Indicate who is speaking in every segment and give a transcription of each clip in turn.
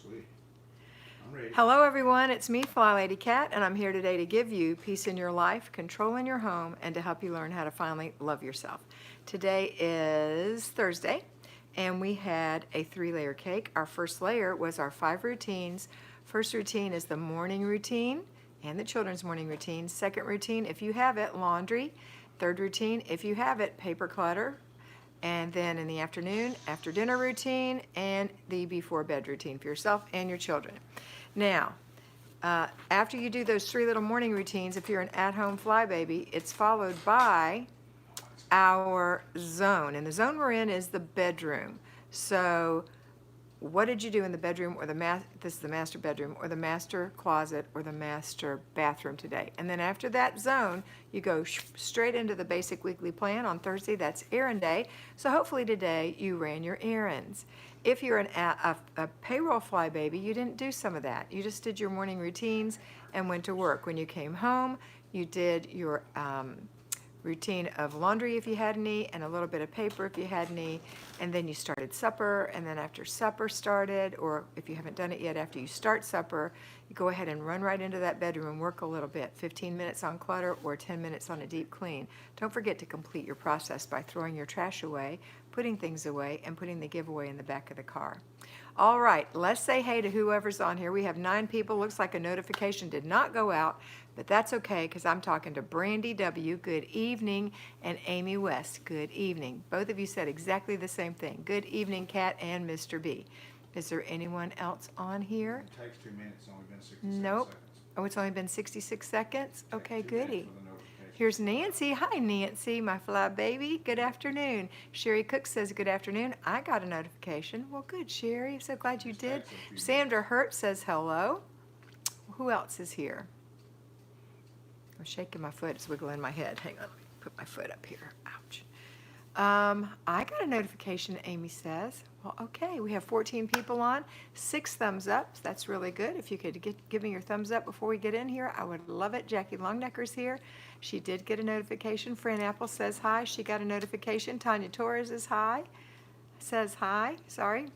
Speaker 1: Sweet. I'm ready.
Speaker 2: Hello everyone, it's me, Flylady Kat, and I'm here today to give you peace in your life, control in your home, and to help you learn how to finally love yourself. Today is Thursday, and we had a 3-layer cake. Our first layer was our 5 routines. First routine is the morning routine and the children's morning routine. Second routine, if you have it, laundry. Third routine, if you have it, paper clutter. And then in the afternoon, after dinner routine, and the before bed routine for yourself and your children. Now, after you do those 3 little morning routines, if you're an at-home flybaby, it's followed by our zone. And the zone we're in is the bedroom. So what did you do in the bedroom, or this is the master bedroom, or the master closet, or the master bathroom today? And then after that zone, you go straight into the basic weekly plan. On Thursday, that's errand day. So hopefully today you ran your errands. If you're a payroll flybaby, you didn't do some of that. You just did your morning routines and went to work. When you came home, you did your routine of laundry if you had any, and a little bit of paper if you had any, and then you started supper, and then after supper started, or if you haven't done it yet, after you start supper, you go ahead and run right into that bedroom and work a little bit, 15 minutes on clutter or 10 minutes on a deep clean. Don't forget to complete your process by throwing your trash away, putting things away, and putting the giveaway in the back of the car. All right, let's say hey to whoever's on here. We have 9 people. Looks like a notification did not go out, but that's okay because I'm talking to Brandy W. Good evening. And Amy West. Good evening. Both of you said exactly the same thing. Good evening, Kat and Mr. B. Is there anyone else on here?
Speaker 1: It takes 2 minutes. It's only been 67
Speaker 2: Nope.
Speaker 1: seconds.
Speaker 2: Oh, it's only been 66 seconds?
Speaker 1: Takes
Speaker 2: Okay,
Speaker 1: 2 minutes
Speaker 2: goody.
Speaker 1: for the notification.
Speaker 2: Here's Nancy. Hi, Nancy, my fly baby. Good afternoon. Sherry Cook says good afternoon. I got a notification. Well, good, Sherry. I'm so glad you
Speaker 1: Just
Speaker 2: did.
Speaker 1: takes a few
Speaker 2: Sandra Hurt says hello. Who else is here? I'm shaking my foot. It's wiggling my head. Hang on. Let me put my foot up here. Ouch. I got a notification, Amy says. Well, okay. We have 14 people on. 6 thumbs up. That's really good. If you could give me your thumbs up before we get in here, I would love it. Jackie Longnecker's here. She did get a notification. Fran Apple says hi. She got a notification. Tanya Torres is hi. Says hi. Sorry.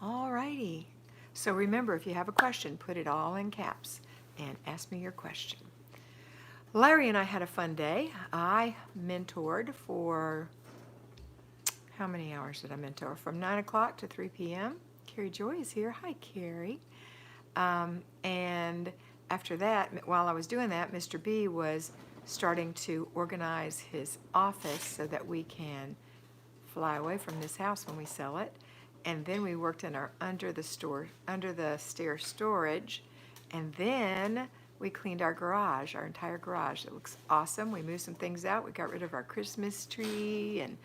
Speaker 2: All righty. So remember, if you have a question, put it all in caps and ask me your question. Larry and I had a fun day. I mentored for, how many hours did I mentor? From 9 o'clock to 3 p.m. Carrie Joy is here. Hi, Carrie. And after that, while I was doing that, Mr. B was starting to organize his office so that we can fly away from this house when we sell it. And then we worked in our under the stair storage, and then we cleaned our garage, our entire garage. It looks awesome. We moved some things out. We got rid of our Christmas tree and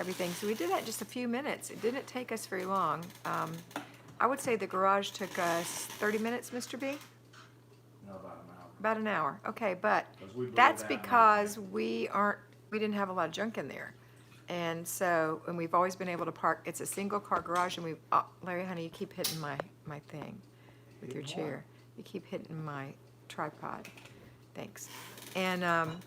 Speaker 2: everything. So we did that in just a few minutes. It didn't take us very long. I would say the garage took us 30 minutes, Mr. B?
Speaker 1: No, about an hour.
Speaker 2: About an hour. Okay, but
Speaker 1: 'Cause we blew
Speaker 2: that's
Speaker 1: it down and
Speaker 2: because
Speaker 1: everything.
Speaker 2: we didn't have a lot of junk in there. And so, and we've always been able to park, it's a single car garage, and Larry, honey, you keep hitting my thing with your
Speaker 1: Hitting what?
Speaker 2: chair. You keep hitting my tripod. Thanks. And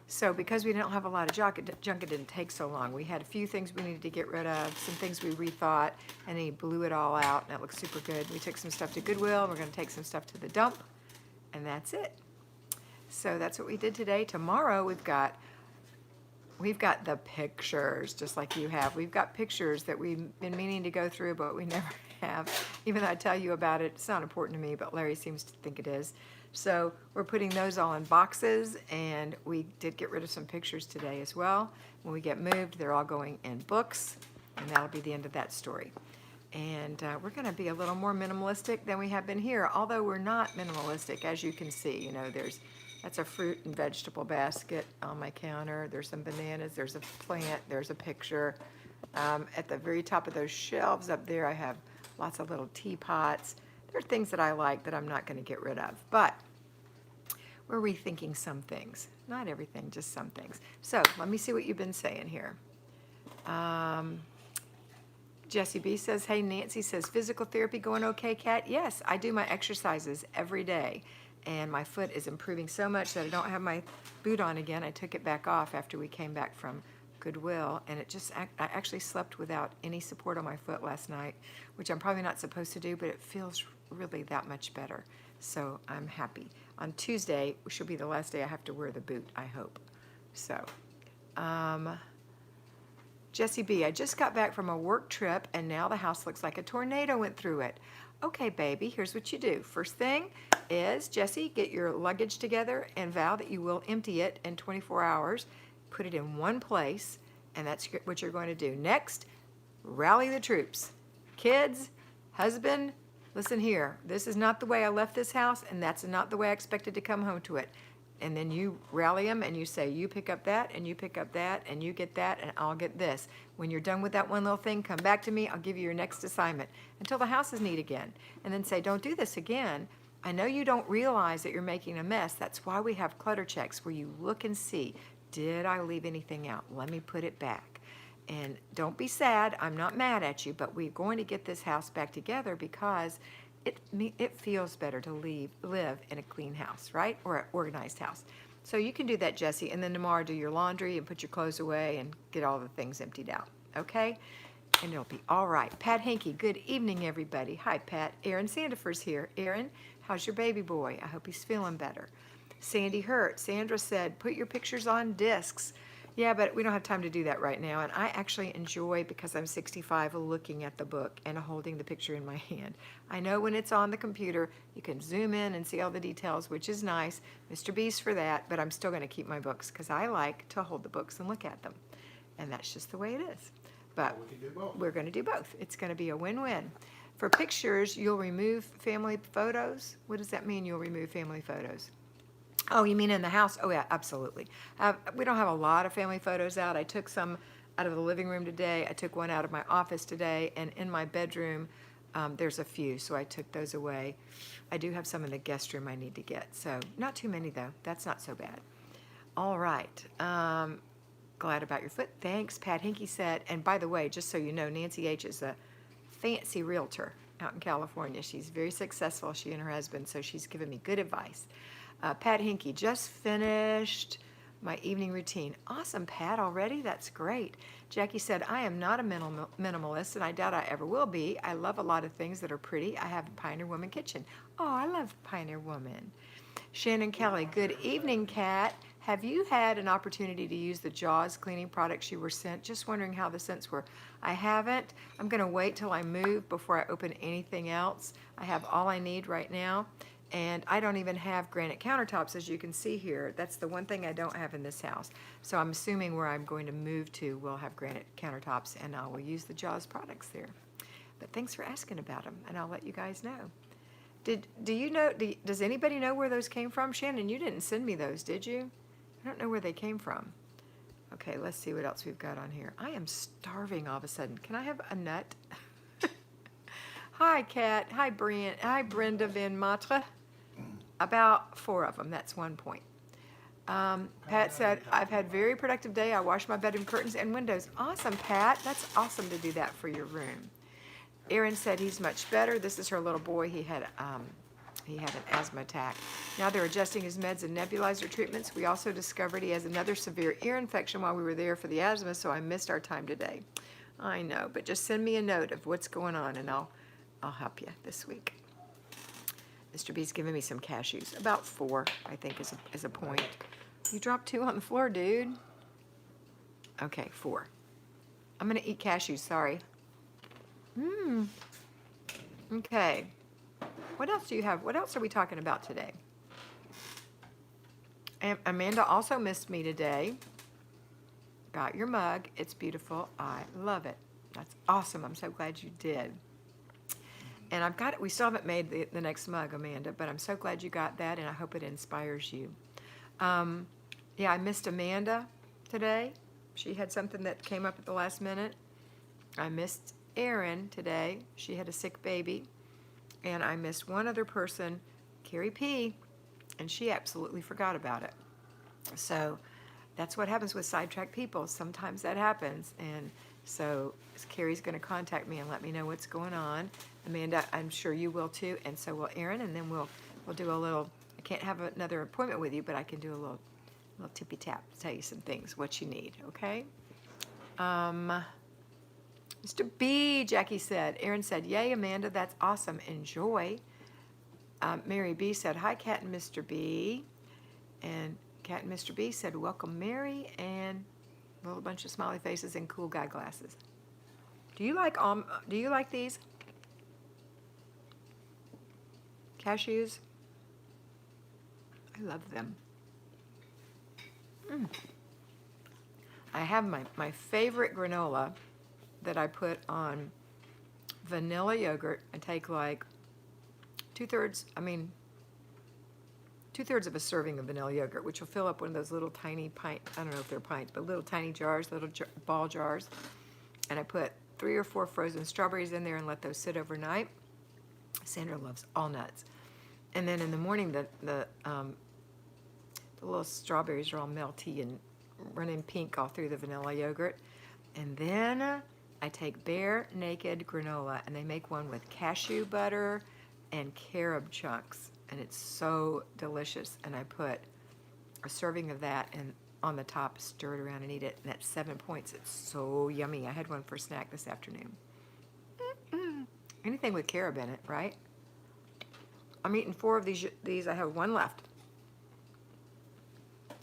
Speaker 2: so because we don't have a lot of junk, it didn't take so long. We had a few things we needed to get rid of, some things we rethought, and he blew it all out, and it looks super good. We took some stuff to Goodwill, and we're going to take some stuff to the dump, and that's it. So that's what we did today. Tomorrow we've got the pictures, just like you have. We've got pictures that we've been meaning to go through, but we never have. Even though I tell you about it, it's not important to me, but Larry seems to think it is. So we're putting those all in boxes, and we did get rid of some pictures today as well. When we get moved, they're all going in books, and that'll be the end of that story. And we're going to be a little more minimalistic than we have been here, although we're not minimalistic, as you can see. You know, that's a fruit and vegetable basket on my counter. There's some bananas, there's a plant, there's a picture. At the very top of those shelves up there, I have lots of little teapots. There are things that I like that I'm not going to get rid of, but we're rethinking some things. Not everything, just some things. So let me see what you've been saying here. Jessie B says, hey, Nancy says, physical therapy going okay, Kat? Yes, I do my exercises every day. And my foot is improving so much that I don't have my boot on again. I took it back off after we came back from Goodwill, and I actually slept without any support on my foot last night, which I'm probably not supposed to do, but it feels really that much better. So I'm happy. On Tuesday, which will be the last day I have to wear the boot, I hope. So, Jessie B, I just got back from a work trip, and now the house looks like a tornado went through it. Okay, baby, here's what you do. First thing is, Jessie, get your luggage together and vow that you will empty it in 24 hours. Put it in one place, and that's what you're going to do. Next, rally the troops. Kids, husband, listen here. This is not the way I left this house, and that's not the way I expected to come home to it. And then you rally them and you say, you pick up that, and you pick up that, and you get that, and I'll get this. When you're done with that one little thing, come back to me. I'll give you your next assignment until the house is neat again. And then say, don't do this again. I know you don't realize that you're making a mess. That's why we have clutter checks where you look and see, did I leave anything out? Let me put it back. And don't be sad. I'm not mad at you, but we're going to get this house back together because it feels better to live in a clean house, right? Or an organized house. So you can do that, Jessie, and then tomorrow do your laundry and put your clothes away and get all the things emptied out, okay? And it'll be all right. Pat Hinkie, good evening, everybody. Hi, Pat. Aaron Sandifer's here. Aaron, how's your baby boy? I hope he's feeling better. Sandy Hurt, Sandra said, put your pictures on discs. Yeah, but we don't have time to do that right now. And I actually enjoy, because I'm 65, looking at the book and holding the picture in my hand. I know when it's on the computer, you can zoom in and see all the details, which is nice. Mr. B's for that, but I'm still going to keep my books because I like to hold the books and look at them. And that's just the way it is. But
Speaker 1: We can do both.
Speaker 2: we're going to do both. It's going to be a win-win. For pictures, you'll remove family photos. What does that mean, you'll remove family photos? Oh, you mean in the house? Oh, yeah, absolutely. We don't have a lot of family photos out. I took some out of the living room today. I took one out of my office today. And in my bedroom, there's a few, so I took those away. I do have some in the guest room I need to get. So not too many, though. That's not so bad. All right. Glad about your foot. Thanks, Pat Hinkie said. And by the way, just so you know, Nancy H. is a fancy realtor out in California. She's very successful, she and her husband, so she's given me good advice. Pat Hinkie, just finished my evening routine. Awesome, Pat, already? That's great. Jackie said, I am not a minimalist, and I doubt I ever will be. I love a lot of things that are pretty. I have a Pioneer Woman kitchen. Oh, I love Pioneer Woman. Shannon Kelly, good evening, Kat. Have you had an opportunity to use the Jaws cleaning products you were sent? Just wondering how the scents were. I haven't. I'm going to wait till I move before I open anything else. I have all I need right now. And I don't even have granite countertops, as you can see here. That's the one thing I don't have in this house. So I'm assuming where I'm going to move to will have granite countertops, and I will use the Jaws products there. But thanks for asking about them, and I'll let you guys know. Do you know, does anybody know where those came from? Shannon, you didn't send me those, did you? I don't know where they came from. Okay, let's see what else we've got on here. I am starving all of a sudden. Can I have a nut? Hi, Kat. Hi, Brian. Hi, Brenda Van Matre. About 4 of them. That's 1 point. Pat said, I've had a very productive day. I washed my bedroom curtains and windows. Awesome, Pat. That's awesome to do that for your room. Erin said he's much better. This is her little boy. He had an asthma attack. Now they're adjusting his meds and nebulizer treatments. We also discovered he has another severe ear infection while we were there for the asthma, so I missed our time today. I know, but just send me a note of what's going on, and I'll help you this week. Mr. B's giving me some cashews. About 4, I think, is a point. You dropped 2 on the floor, dude. Okay, 4. I'm going to eat cashews, sorry. Okay. What else do you have? What else are we talking about today? And Amanda also missed me today. Got your mug. It's beautiful. I love it. That's awesome. I'm so glad you did. And I've got it. We still haven't made the next mug, Amanda, but I'm so glad you got that, and I hope it inspires you. Yeah, I missed Amanda today. She had something that came up at the last minute. I missed Erin today. She had a sick baby. And I missed one other person, Carrie P., and she absolutely forgot about it. So that's what happens with sidetracked people. Sometimes that happens. And so Carrie's going to contact me and let me know what's going on. Amanda, I'm sure you will too, and so will Erin, and then we'll do a little, I can't have another appointment with you, but I can do a little tippy tap to tell you some things, what you need, okay? Mr. B, Jackie said. Aaron said, yay, Amanda, that's awesome. Enjoy. Mary B said, hi, Kat and Mr. B. And Kat and Mr. B said, welcome, Mary, and a little bunch of smiley faces and cool guy glasses. Do you like these? Cashews? I love them. I have my favorite granola that I put on vanilla yogurt. I take like two-thirds of a serving of vanilla yogurt, which will fill up one of those little tiny pint, I don't know if they're pints, but little tiny jars, little ball jars. And I put 3 or 4 frozen strawberries in there and let those sit overnight. Sandra loves all nuts. And then in the morning, the little strawberries are all melty and running pink all through the vanilla yogurt. And then I take Bare Naked granola, and they make one with cashew butter and carob chunks, and it's so delicious. And I put a serving of that and on the top, stir it around and eat it. And at 7 points, it's so yummy. I had one for snack this afternoon. Anything with carob in it, right? I'm eating 4 of these. I have 1 left.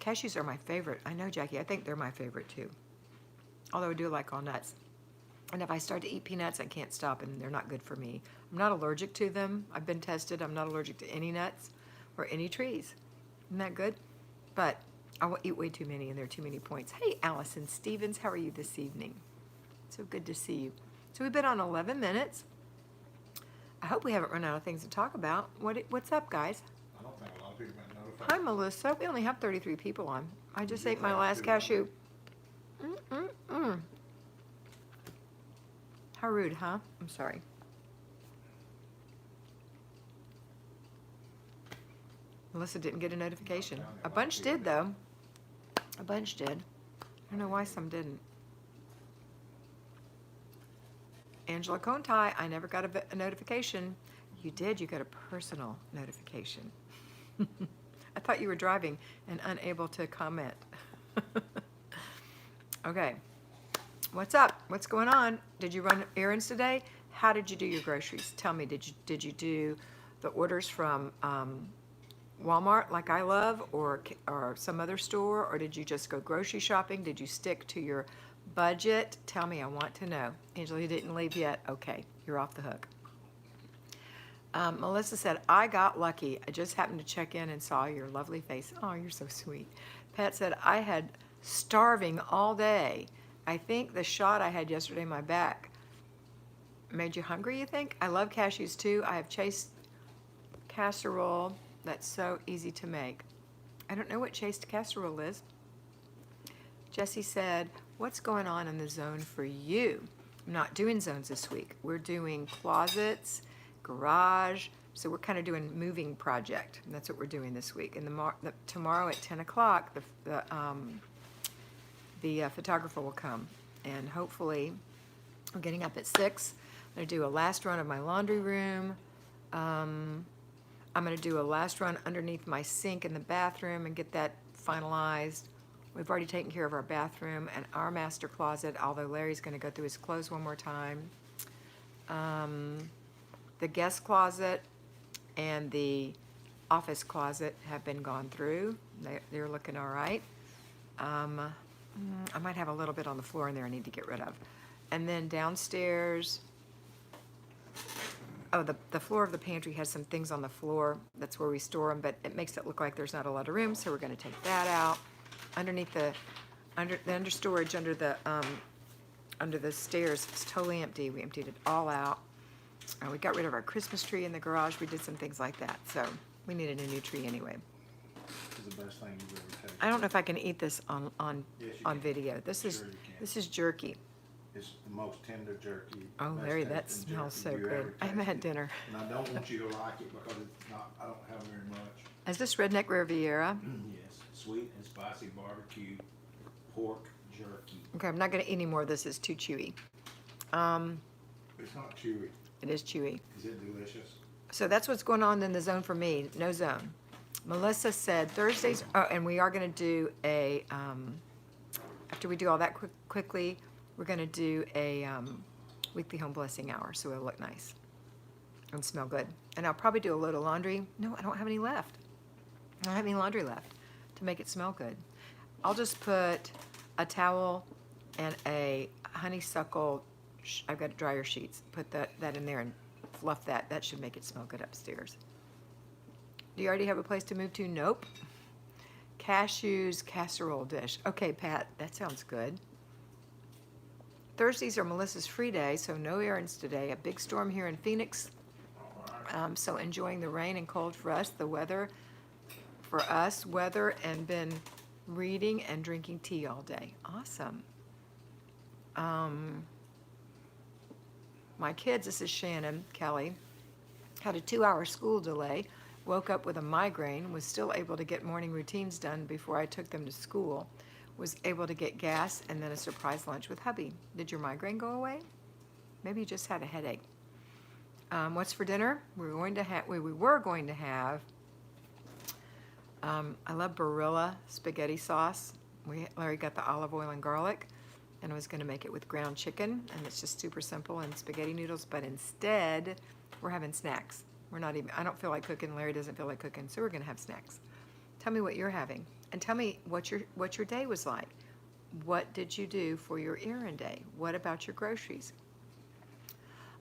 Speaker 2: Cashews are my favorite. I know, Jackie. I think they're my favorite too. Although I do like all nuts. And if I start to eat peanuts, I can't stop, and they're not good for me. I'm not allergic to them. I've been tested. I'm not allergic to any nuts or any trees. Isn't that good? But I will eat way too many, and there are too many points. Hey, Allison Stevens, how are you this evening? So good to see you. So we've been on 11 minutes. I hope we haven't run out of things to talk about. What's up, guys?
Speaker 1: I don't think a lot of people have been notified.
Speaker 2: Hi, Melissa. We only have 33 people on. I just ate my last cashew. How rude, huh? I'm sorry. Melissa didn't get a notification. A bunch did, though. A bunch did. I don't know why some didn't. Angela Contai, I never got a notification. You did. You got a personal notification. I thought you were driving and unable to comment. Okay. What's up? What's going on? Did you run errands today? How did you do your groceries? Tell me, did you do the orders from Walmart like I love, or some other store, or did you just go grocery shopping? Did you stick to your budget? Tell me, I want to know. Angela, you didn't leave yet? Okay, you're off the hook. Melissa said, I got lucky. I just happened to check in and saw your lovely face. Oh, you're so sweet. Pat said, I had starving all day. I think the shot I had yesterday in my back made you hungry, you think? I love cashews too. I have Chased casserole. That's so easy to make. I don't know what Chased casserole is. Jessie said, what's going on in the zone for you? I'm not doing zones this week. We're doing closets, garage. So we're kind of doing moving project. And that's what we're doing this week. And tomorrow at 10 o'clock, the photographer will come. And hopefully, I'm getting up at 6. I'm going to do a last run of my laundry room. I'm going to do a last run underneath my sink in the bathroom and get that finalized. We've already taken care of our bathroom and our master closet, although Larry's going to go through his clothes one more time. The guest closet and the office closet have been gone through. They're looking all right. I might have a little bit on the floor in there I need to get rid of. And then downstairs, the floor of the pantry has some things on the floor. That's where we store them, but it makes it look like there's not a lot of room, so we're going to take that out. Underneath the understorage under the stairs, it's totally empty. We emptied it all out. We got rid of our Christmas tree in the garage. We did some things like that, so we needed a new tree anyway.
Speaker 1: This is the best thing you've ever tasted.
Speaker 2: I don't know if I can eat this on
Speaker 1: Yes, you can.
Speaker 2: video. This is jerky.
Speaker 1: It's the most tender jerky.
Speaker 2: Oh,
Speaker 1: best
Speaker 2: Larry, that
Speaker 1: tasting
Speaker 2: smells so
Speaker 1: jerky you
Speaker 2: good.
Speaker 1: ever
Speaker 2: I haven't had
Speaker 1: tasted.
Speaker 2: dinner.
Speaker 1: And I don't want you to like it because it's not. I don't have very much.
Speaker 2: Is this Redneck Riviera?
Speaker 1: Yes, sweet and spicy barbecue pork jerky.
Speaker 2: Okay, I'm not going to eat any more of this. It's too chewy.
Speaker 1: It's not chewy.
Speaker 2: It is chewy.
Speaker 1: Is it delicious?
Speaker 2: So that's what's going on in the zone for me. No zone. Melissa said Thursdays. Oh, and we are going to do after we do all that quickly, We're going to do a weekly home blessing hour, so it'll look nice and smell good. And I'll probably do a load of laundry. No, I don't have any left. I don't have any laundry left to make it smell good. I'll just put a towel and a honeysuckle, I've got dryer sheets. Put that in there and fluff that. That should make it smell good upstairs. Do you already have a place to move to? Nope. Cashews casserole dish. Okay, Pat, that sounds good. Thursdays are Melissa's free day, so no errands today. A big storm here in Phoenix. So enjoying the rain and cold for us. The weather for us, and been reading and drinking tea all day. Awesome. My kids, this is Shannon Kelly, had a 2-hour school delay, woke up with a migraine, was still able to get morning routines done before I took them to school, was able to get gas and then a surprise lunch with hubby. Did your migraine go away? Maybe you just had a headache. What's for dinner? We were going to have, I love Barilla spaghetti sauce. Larry got the olive oil and garlic, and I was going to make it with ground chicken, and it's just super simple, and spaghetti noodles, but instead we're having snacks. I don't feel like cooking, Larry doesn't feel like cooking, so we're going to have snacks. Tell me what you're having, and tell me what your day was like. What did you do for your errand day? What about your groceries?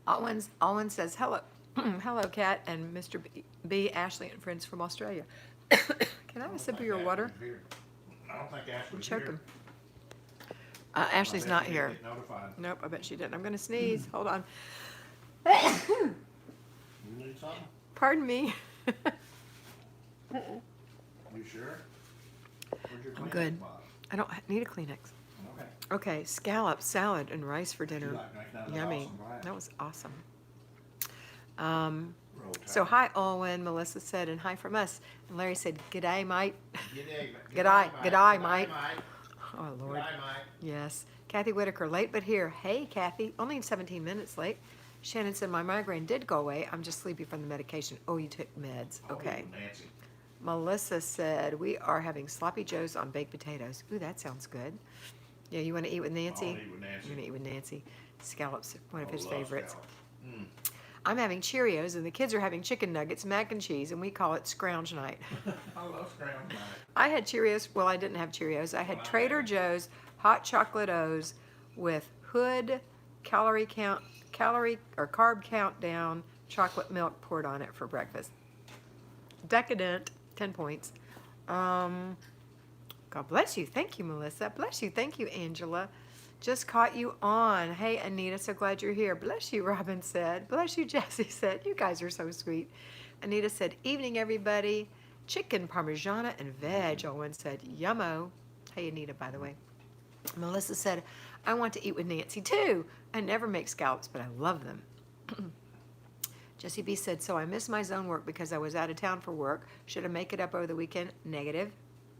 Speaker 2: Alwyn says, hello, hello, Kat, and Mr. B, Ashley, and friends from Australia. Can I have a sip of your water?
Speaker 1: I don't think Ashley's
Speaker 2: I'm
Speaker 1: here.
Speaker 2: choking. Ashley's not here.
Speaker 1: Get notified.
Speaker 2: Nope, I bet she didn't. I'm going to sneeze. Hold on.
Speaker 1: You need something?
Speaker 2: Pardon me.
Speaker 1: You sure? Where's your
Speaker 2: I'm
Speaker 1: Kleenex
Speaker 2: good.
Speaker 1: box?
Speaker 2: I don't need a Kleenex.
Speaker 1: Okay.
Speaker 2: Okay, scallop, salad, and rice for dinner.
Speaker 1: You like that
Speaker 2: Yummy.
Speaker 1: awesome glass.
Speaker 2: That was awesome.
Speaker 1: Roll
Speaker 2: So
Speaker 1: Tide.
Speaker 2: hi, Alwyn, Melissa said, and hi from us. And Larry said, g'day, mate.
Speaker 1: G'day,
Speaker 2: mate.
Speaker 1: mate.
Speaker 2: Oh, Lord.
Speaker 1: G'day, mate.
Speaker 2: Yes. Kathy Whitaker, late but here. Hey, Kathy, only 17 minutes late. Shannon said, my migraine did go away. I'm just sleepy from the medication. Oh, you took meds. Okay.
Speaker 1: Oh, Nancy.
Speaker 2: Melissa said, we are having sloppy joes on baked potatoes. Ooh, that sounds good. Yeah, you want to eat with Nancy?
Speaker 1: I'll eat with Nancy.
Speaker 2: You're going to eat with Nancy. Scallops, one of
Speaker 1: I
Speaker 2: his
Speaker 1: love
Speaker 2: favorites.
Speaker 1: scallops. Mm.
Speaker 2: I'm having Cheerios, and the kids are having chicken nuggets, mac and cheese, and we call it scrounge night.
Speaker 1: I love scrounge night.
Speaker 2: I had Cheerios. Well, I didn't have Cheerios. I had
Speaker 1: Well, I
Speaker 2: Trader
Speaker 1: had-
Speaker 2: Joe's hot chocolate O's with Hood carb countdown chocolate milk poured on it for breakfast. Decadent, 10 points. God bless you. Thank you, Melissa. Bless you. Thank you, Angela. Just caught you on. Hey, Anita, so glad you're here. Bless you, Robin said. Bless you, Jessie said. You guys are so sweet. Anita said, evening, everybody. Chicken, parmigiana, and veg. Owen said, yummo. Hey, Anita, by the way. Melissa said, I want to eat with Nancy, too. I never make scallops, but I love them. Jessie B said, so I missed my zone work because I was out of town for work. Should I make it up over the weekend? Negative.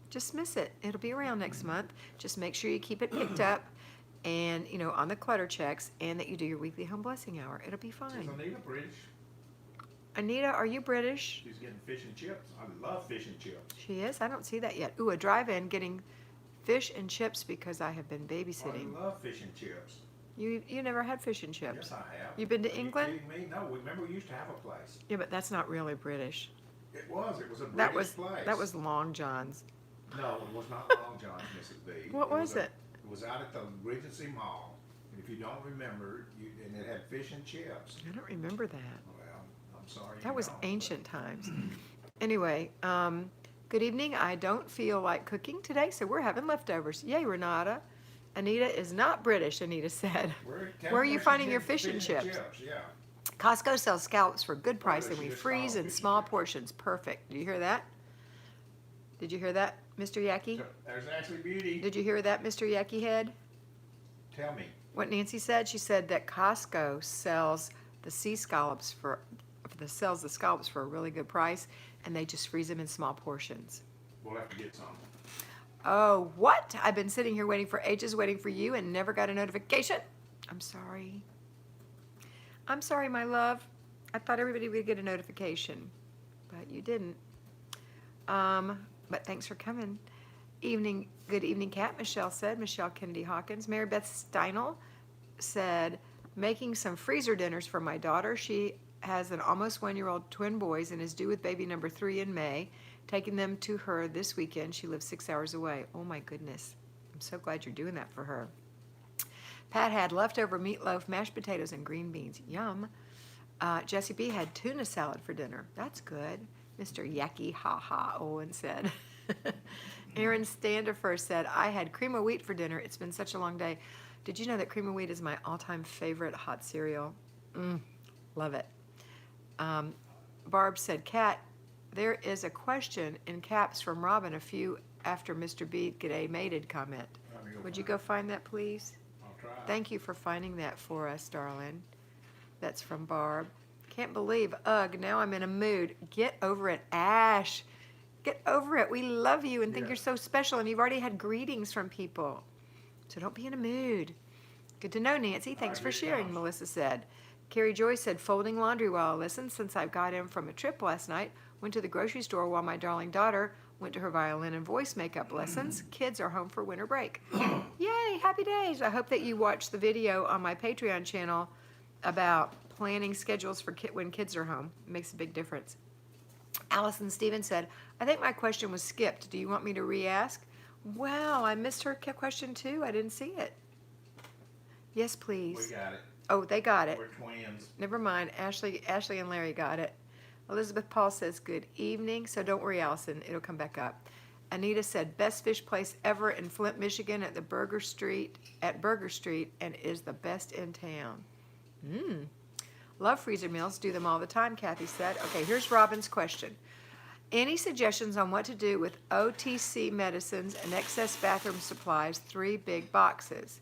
Speaker 2: Just miss it. It'll be around next month. Just make sure you keep it picked up and, on the clutter checks, and that you do your weekly home blessing hour. It'll be fine.
Speaker 1: Is Anita British?
Speaker 2: Anita, are you British?
Speaker 1: She's getting fish and chips. I love fish and chips.
Speaker 2: She is? I don't see that yet. Ooh, a drive-in getting fish and chips because I have been babysitting.
Speaker 1: I love fish and chips.
Speaker 2: You never had fish and chips.
Speaker 1: Yes, I have.
Speaker 2: You've been to
Speaker 1: Are you
Speaker 2: England?
Speaker 1: kidding me? No, remember we used to have a place.
Speaker 2: Yeah, but that's not really British.
Speaker 1: It was a British
Speaker 2: That was
Speaker 1: place.
Speaker 2: Long John's.
Speaker 1: No, it was not Long John's, Mrs. B.
Speaker 2: What was it?
Speaker 1: It was out at the Regency Mall. And if you don't remember, and it had fish and chips.
Speaker 2: I don't remember that.
Speaker 1: Well, I'm sorry.
Speaker 2: That
Speaker 1: you
Speaker 2: was
Speaker 1: don't,
Speaker 2: ancient times. Anyway, good evening. I don't feel like cooking today, so we're having leftovers. Yay, Renata. Anita is not British, Anita said. Where are you finding your fish and chips?
Speaker 1: Yeah.
Speaker 2: Costco sells scallops for a good price, and
Speaker 1: she
Speaker 2: we
Speaker 1: just
Speaker 2: freeze
Speaker 1: called
Speaker 2: in
Speaker 1: fish and
Speaker 2: small
Speaker 1: chips.
Speaker 2: portions. Perfect. Did you hear that? Did you hear that, Mr. Yackee?
Speaker 1: So, there's Ashley Beauty.
Speaker 2: Did you hear that, Mr. Yackee Head?
Speaker 1: Tell me.
Speaker 2: What Nancy said? She said that Costco sells the scallops for a really good price, and they just freeze them in small portions.
Speaker 1: We'll have to get some.
Speaker 2: Oh, what? I've been sitting here waiting for ages, waiting for you, and never got a notification. I'm sorry. I'm sorry, my love. I thought everybody would get a notification, but you didn't. But thanks for coming. Good evening, Kat, Michelle said. Michelle Kennedy Hawkins. Mary Beth Steinel said, making some freezer dinners for my daughter. She has an almost 1-year-old twin boys and is due with baby number 3 in May. Taking them to her this weekend. She lives 6 hours away. Oh my goodness. I'm so glad you're doing that for her. Pat had leftover meatloaf, mashed potatoes, and green beans. Yum. Jessie B had tuna salad for dinner. That's good. Mr. Yucky Ha Ha Owen said. Aaron Standifer said, I had cream of wheat for dinner. It's been such a long day. Did you know that cream of wheat is my all-time favorite hot cereal? Love it. Barb said, Kat, there is a question in caps from Robin a few after Mr. B G'day mated comment. Would you go find that, please?
Speaker 1: I'll try.
Speaker 2: Thank you for finding that for us, darling. That's from Barb. Can't believe, ugh, now I'm in a mood. Get over it, Ash. Get over it. We love you and think you're so special, and you've already had greetings from people. So don't be in a mood. Good to know, Nancy. Thanks for sharing, Melissa said. Carrie Joy said, folding laundry while I listen since I got in from a trip last night. Went to the grocery store while my darling daughter went to her violin and voice makeup lessons. Kids are home for winter break. Yay, happy days. I hope that you watched the video on my Patreon channel about planning schedules for when kids are home. It makes a big difference. Allison Stevens said, I think my question was skipped. Do you want me to re-ask? Wow, I missed her question too. I didn't see it. Yes, please.
Speaker 1: We got it.
Speaker 2: Oh, they got it.
Speaker 1: We're twins.
Speaker 2: Never mind. Ashley and Larry got it. Elizabeth Paul says, good evening. So don't worry, Allison. It'll come back up. Anita said, best fish place ever in Flint, Michigan at Burger Street, and is the best in town. Love freezer meals. Do them all the time, Kathy said. Okay, here's Robin's question. Any suggestions on what to do with OTC medicines and excess bathroom supplies, 3 big boxes?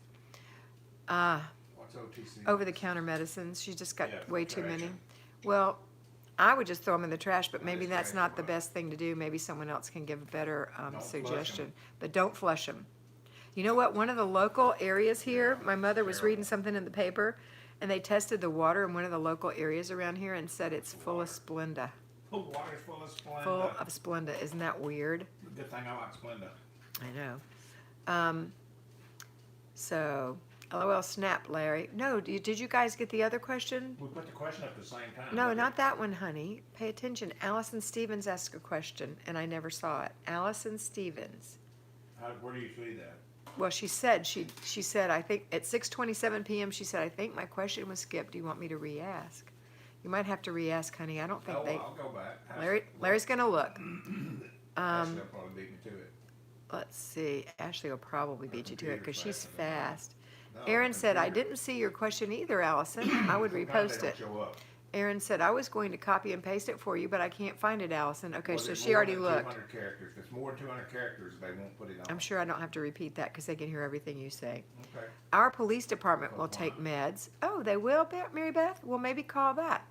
Speaker 1: What's OTC?
Speaker 2: Over-the-counter medicines. She just got way too many.
Speaker 1: trash 'em.
Speaker 2: Well, I would just throw them in the trash, but maybe
Speaker 1: just
Speaker 2: that's
Speaker 1: trash
Speaker 2: not
Speaker 1: 'em
Speaker 2: the
Speaker 1: away.
Speaker 2: best thing to do. Maybe someone else can give a better
Speaker 1: flush
Speaker 2: suggestion.
Speaker 1: 'em.
Speaker 2: But don't flush them. You know what? One of the local areas here, my mother was reading something in the paper, and they tested the water in one of the local areas around here and said it's full of Splenda.
Speaker 1: The water's full of Splenda.
Speaker 2: Full of Splenda. Isn't that weird?
Speaker 1: Good thing I like Splenda.
Speaker 2: I know. So, LOL snap, Larry. No, did you guys get the other question?
Speaker 1: We put the question up at the same time.
Speaker 2: No, not that one, honey. Pay attention. Allison Stevens asked a question, and I never saw it. Allison Stevens.
Speaker 1: Where do you see that?
Speaker 2: Well, she said, I think at 6:27 p.m., she said, I think my question was skipped. Do you want me to re-ask? You might have to re-ask, honey. I don't think
Speaker 1: I'll go back.
Speaker 2: Larry's going to look.
Speaker 1: Ashley will probably beat me to it.
Speaker 2: Let's see. Ashley will probably beat you to it because she's
Speaker 1: computer's faster than
Speaker 2: fast.
Speaker 1: No,
Speaker 2: Aaron said, I
Speaker 1: computer.
Speaker 2: didn't see your question either, Allison. I would
Speaker 1: Sometimes
Speaker 2: repost
Speaker 1: they
Speaker 2: it.
Speaker 1: don't show up.
Speaker 2: Aaron said, I was going to copy and paste it for you, but I can't find it, Allison. Okay,
Speaker 1: Was
Speaker 2: so
Speaker 1: it
Speaker 2: she
Speaker 1: more
Speaker 2: already
Speaker 1: than
Speaker 2: looked.
Speaker 1: 200 characters. If it's more than 200 characters, they won't put it on.
Speaker 2: I'm sure I don't have to repeat that because they can hear everything you say.
Speaker 1: Okay.
Speaker 2: Our police department will
Speaker 1: That's
Speaker 2: take
Speaker 1: fine.
Speaker 2: meds. Oh, they will, Mary Beth? Well, maybe call that.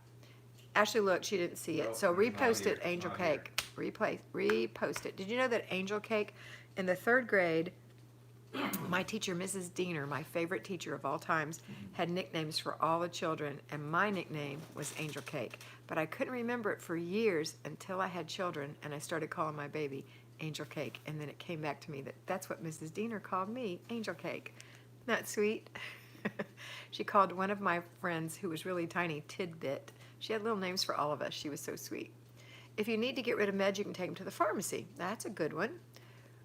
Speaker 2: Ashley looked, she didn't see it.
Speaker 1: Nope,
Speaker 2: So
Speaker 1: it's not
Speaker 2: repost
Speaker 1: here.
Speaker 2: it, Angel
Speaker 1: It's not here.
Speaker 2: Cake. Repost it. Did you know that Angel Cake in the 3rd grade, my teacher, Mrs. Diener, my favorite teacher of all times, had nicknames for all the children, and my nickname was Angel Cake. But I couldn't remember it for years until I had children, and I started calling my baby Angel Cake. And then it came back to me that that's what Mrs. Diener called me, Angel Cake. Isn't that sweet? She called one of my friends, who was really tiny, Tidbit. She had little names for all of us. She was so sweet. If you need to get rid of meds, you can take them to the pharmacy. That's a good one.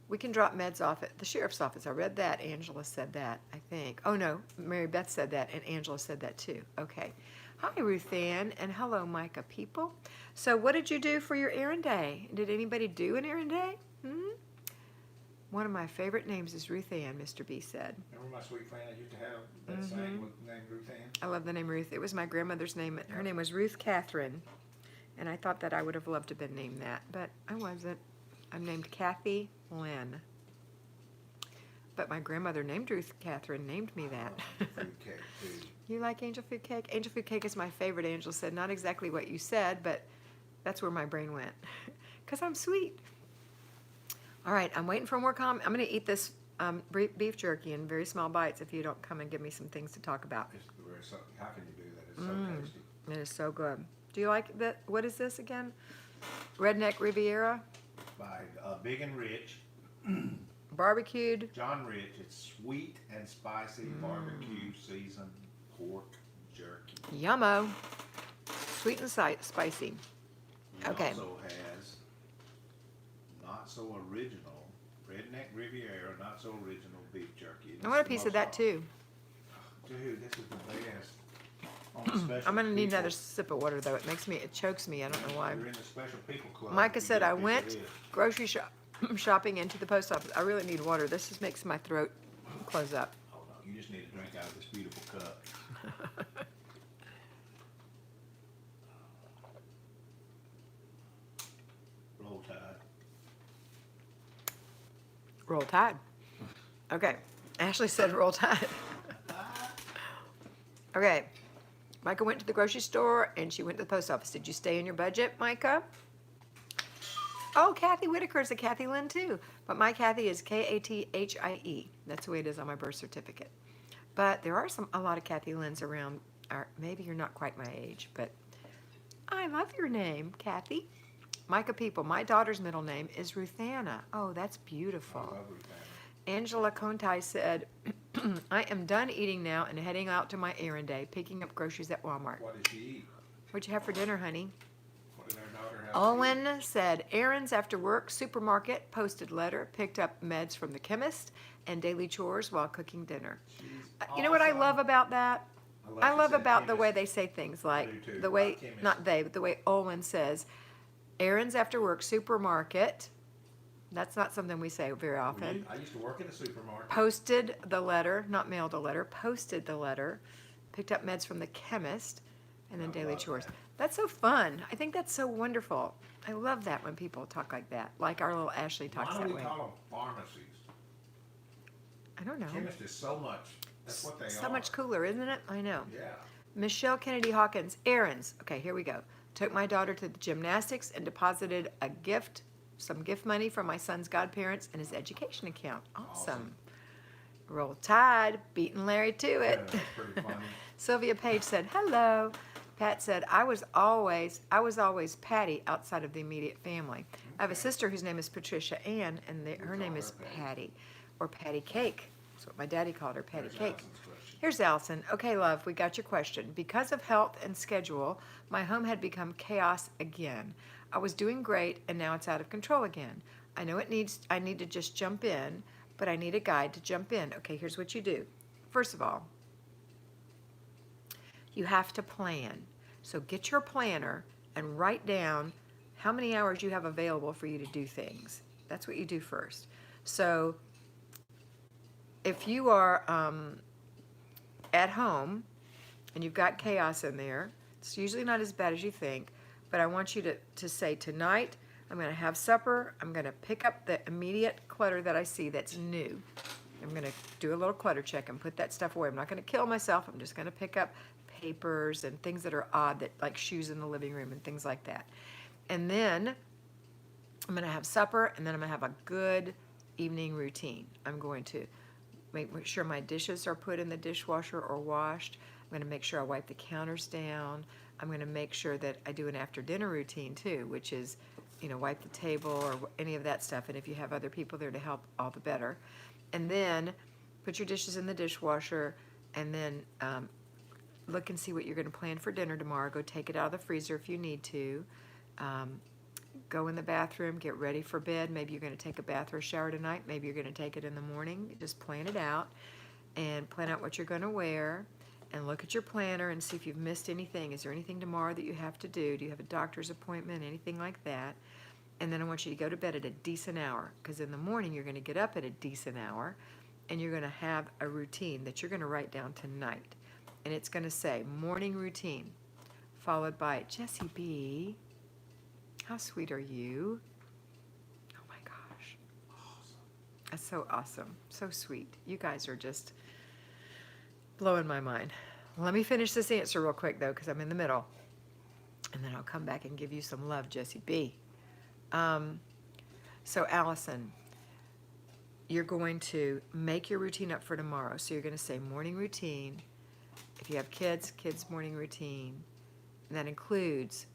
Speaker 2: We can drop meds off at the sheriff's office. I read that. Angela said that, I think. Oh, no. Mary Beth said that, and Angela said that, too. Okay. Hi, Ruth Ann, and hello, Micah people. So what did you do for your errand day? Did anybody do an errand day? One of my favorite names is Ruth Ann, Mr. B said.
Speaker 1: Remember my sweet friend I used to have that sang with named Ruth Ann?
Speaker 2: I love the name Ruth. It was my grandmother's name. Her name was Ruth Catherine, and I thought that I would have loved to have been named that, but I wasn't. I'm named Kathy Lynn. But my grandmother named Ruth Catherine named me that.
Speaker 1: Fruit cake, too.
Speaker 2: You like angel food cake? Angel food cake is my favorite, Angela said. Not exactly what you said, but that's where my brain went. Because I'm sweet. All right, I'm waiting for more comments. I'm going to eat this beef jerky in very small bites if you don't come and give me some things to talk about.
Speaker 1: How can you do that? It's so tasty.
Speaker 2: It is so good. Do you like that? What is this again? Redneck Riviera?
Speaker 1: By Big and Rich.
Speaker 2: barbecued.
Speaker 1: John Rich, it's sweet and spicy barbecue seasoned pork jerky.
Speaker 2: Yummo. Sweet and spicy.
Speaker 1: He
Speaker 2: Okay.
Speaker 1: also has not so original Redneck Riviera, not so original beef jerky.
Speaker 2: I want a piece of that too.
Speaker 1: Dude, this is the best. On the special
Speaker 2: I'm gonna need
Speaker 1: people-
Speaker 2: another sip of water though. It chokes me. I don't know why.
Speaker 1: You're in the special people club.
Speaker 2: Micah
Speaker 1: you
Speaker 2: said
Speaker 1: get a
Speaker 2: I
Speaker 1: piece of
Speaker 2: went
Speaker 1: this.
Speaker 2: grocery shopping into the post office. I really need water. This just makes my throat close up.
Speaker 1: Hold on, you just need to drink out of this beautiful cup. Roll Tide.
Speaker 2: Roll Tide. Okay. Ashley said roll Tide. Okay. Micah went to the grocery store and she went to the post office. Did you stay in your budget, Micah? Oh, Kathy Whitaker's a Kathy Lynn too. But my Kathy is Kathie. That's the way it is on my birth certificate. But there are a lot of Kathy Lynns around. Or maybe you're not quite my age, but I love your name, Kathy. Micah people, my daughter's middle name is Ruthanna. Oh, that's beautiful.
Speaker 1: I love Ruth
Speaker 2: Angela Conti said, I am done eating now and heading out to my errand day, picking up groceries at Walmart.
Speaker 1: What did she eat?
Speaker 2: What'd you have for dinner, honey?
Speaker 1: What did our daughter have? to eat?
Speaker 2: Owen said, errands after work, supermarket, posted letter, picked up meds from the chemist, and daily chores while cooking dinner.
Speaker 1: She's
Speaker 2: You know what I
Speaker 1: awesome.
Speaker 2: love about that? I
Speaker 1: she
Speaker 2: love
Speaker 1: said
Speaker 2: about the way
Speaker 1: chemist.
Speaker 2: they say things like,
Speaker 1: do too,
Speaker 2: the way,
Speaker 1: not chemist.
Speaker 2: not they, but the way Owen says, errands after work, supermarket. That's not something we say very often.
Speaker 1: I used to work in a supermarket.
Speaker 2: Posted the letter, not mailed a letter, posted the letter, picked up meds from the chemist, and then
Speaker 1: I
Speaker 2: daily
Speaker 1: love
Speaker 2: chores.
Speaker 1: that.
Speaker 2: That's so fun. I think that's so wonderful. I love that when people talk like that, like our little Ashley talks
Speaker 1: Why
Speaker 2: that
Speaker 1: do we
Speaker 2: way.
Speaker 1: call them pharmacies?
Speaker 2: I don't know.
Speaker 1: Chemist is so much. That's what they are.
Speaker 2: So much cooler, isn't it? I know.
Speaker 1: Yeah.
Speaker 2: Michelle Kennedy Hawkins, errands. Okay, here we go. Took my daughter to the gymnastics and deposited some gift money from my son's godparents in his education account. Awesome. Roll Tide, beating Larry to
Speaker 1: Yeah,
Speaker 2: it.
Speaker 1: that's pretty funny.
Speaker 2: Sylvia Page said, hello. Pat said, I was always Patty outside of the immediate family. I have a sister whose name is Patricia Ann, and her
Speaker 1: call
Speaker 2: name
Speaker 1: her
Speaker 2: is
Speaker 1: Patty.
Speaker 2: Patty, or Patty Cake. That's what my daddy called her, Patty
Speaker 1: There's
Speaker 2: Cake.
Speaker 1: Allison's question.
Speaker 2: Here's Allison. Okay, love, we got your question. Because of health and schedule, my home had become chaos again. I was doing great, and now it's out of control again. I know I need to just jump in, but I need a guide to jump in. Okay, here's what you do. First of all, you have to plan. So get your planner and write down how many hours you have available for you to do things. That's what you do first. So if you are at home and you've got chaos in there, it's usually not as bad as you think, but I want you to say, tonight I'm going to have supper, I'm going to pick up the immediate clutter that I see that's new. I'm going to do a little clutter check and put that stuff away. I'm not going to kill myself. I'm just going to pick up papers and things that are odd, that like shoes in the living room and things like that. And then I'm going to have supper, and then I'm going to have a good evening routine. I'm going to make sure my dishes are put in the dishwasher or washed. I'm going to make sure I wipe the counters down. I'm going to make sure that I do an after dinner routine too, which is, wipe the table or any of that stuff. And if you have other people there to help, all the better. And then put your dishes in the dishwasher, and then look and see what you're going to plan for dinner tomorrow. Go take it out of the freezer if you need to. Go in the bathroom, get ready for bed. Maybe you're going to take a bath or a shower tonight. Maybe you're going to take it in the morning. Just plan it out and plan out what you're going to wear, and look at your planner and see if you've missed anything. Is there anything tomorrow that you have to do? Do you have a doctor's appointment, anything like that? And then I want you to go to bed at a decent hour, because in the morning you're going to get up at a decent hour, and you're going to have a routine that you're going to write down tonight. And it's going to say morning routine, followed by Jessie B. How sweet are you? Oh my gosh.
Speaker 1: Awesome.
Speaker 2: That's so awesome. So sweet. You guys are just blowing my mind. Let me finish this answer real quick, though, because I'm in the middle. And then I'll come back and give you some love, Jessie B. So Allison, you're going to make your routine up for tomorrow. So you're going to say morning routine. If you have kids, kids morning routine. And that includes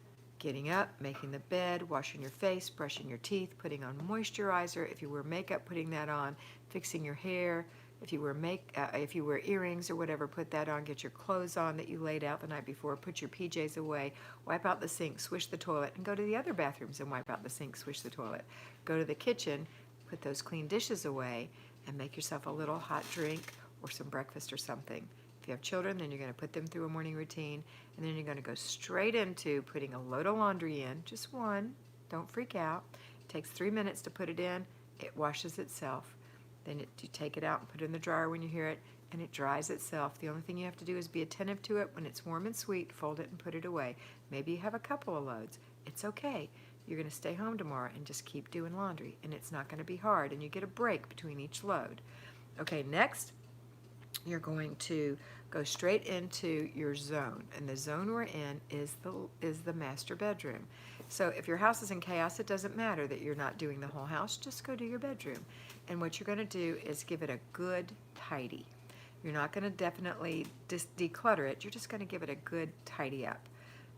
Speaker 2: getting up, making the bed, washing your face, brushing your teeth, putting on moisturizer. If you wear makeup, putting that on, fixing your hair. If you wear earrings or whatever, put that on. Get your clothes on that you laid out the night before. Put your PJs away. Wipe out the sink, swish the toilet, and go to the other bathrooms and wipe out the sink, swish the toilet. Go to the kitchen, put those clean dishes away, and make yourself a little hot drink or some breakfast or something. If you have children, then you're going to put them through a morning routine, and then you're going to go straight into putting a load of laundry in, just one. Don't freak out. It takes 3 minutes to put it in. It washes itself. Then you take it out and put it in the dryer when you hear it, and it dries itself. The only thing you have to do is be attentive to it. When it's warm and sweet, fold it and put it away. Maybe you have a couple of loads. It's okay. You're going to stay home tomorrow and just keep doing laundry, and it's not going to be hard, and you get a break between each load. Okay, next, you're going to go straight into your zone, and the zone we're in is the master bedroom. So if your house is in chaos, it doesn't matter that you're not doing the whole house. Just go do your bedroom. And what you're going to do is give it a good tidy. You're not going to definitely declutter it. You're just going to give it a good tidy up.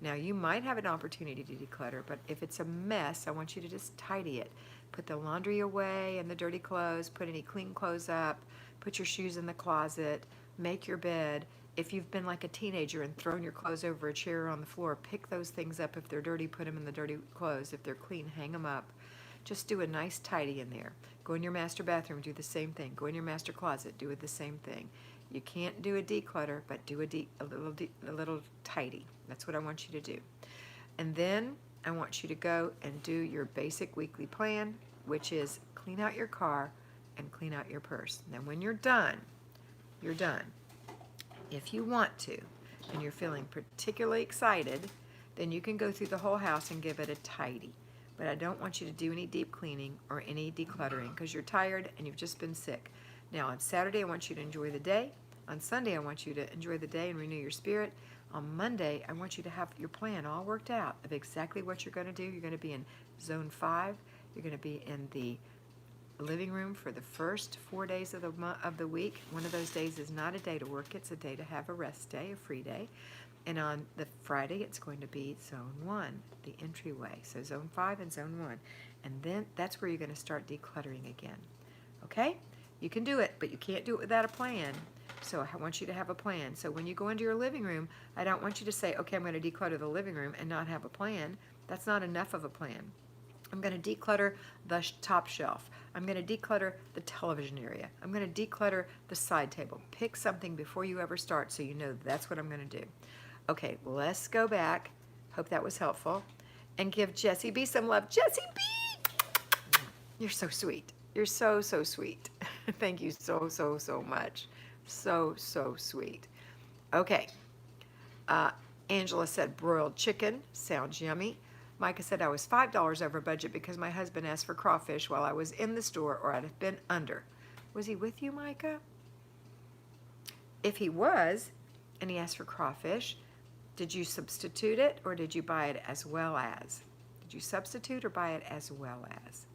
Speaker 2: Now, you might have an opportunity to declutter, but if it's a mess, I want you to just tidy it. Put the laundry away and the dirty clothes, put any clean clothes up, put your shoes in the closet, make your bed. If you've been like a teenager and thrown your clothes over a chair or on the floor, pick those things up. If they're dirty, put them in the dirty clothes. If they're clean, hang them up. Just do a nice tidy in there. Go in your master bathroom, do the same thing. Go in your master closet, do it the same thing. You can't do a declutter, but do a little tidy. That's what I want you to do. And then I want you to go and do your basic weekly plan, which is clean out your car and clean out your purse. Now, when you're done, you're done. If you want to, and you're feeling particularly excited, then you can go through the whole house and give it a tidy. But I don't want you to do any deep cleaning or any decluttering because you're tired and you've just been sick. Now, on Saturday, I want you to enjoy the day. On Sunday, I want you to enjoy the day and renew your spirit. On Monday, I want you to have your plan all worked out of exactly what you're going to do. You're going to be in Zone 5. You're going to be in the living room for the first 4 days of the week. One of those days is not a day to work. It's a day to have a rest day, a free day. And on the Friday, it's going to be Zone 1, the entryway. So Zone 5 and Zone 1. And then that's where you're going to start decluttering again. Okay? You can do it, but you can't do it without a plan. So I want you to have a plan. So when you go into your living room, I don't want you to say, okay, I'm going to declutter the living room and not have a plan. That's not enough of a plan. I'm going to declutter the top shelf. I'm going to declutter the television area. I'm going to declutter the side table. Pick something before you ever start so you know that's what I'm going to do. Okay, let's go back. Hope that was helpful. And give Jessie B some love. Jessie B! You're so sweet. You're so, so sweet. Thank you so, so, so much. So, so sweet. Okay. Angela said broiled chicken. Sounds yummy. Micah said I was $5 over budget because my husband asked for crawfish while I was in the store or I'd have been under. Was he with you, Micah? If he was, and he asked for crawfish, did you substitute it or did you buy it as well as? Did you substitute or buy it as well as?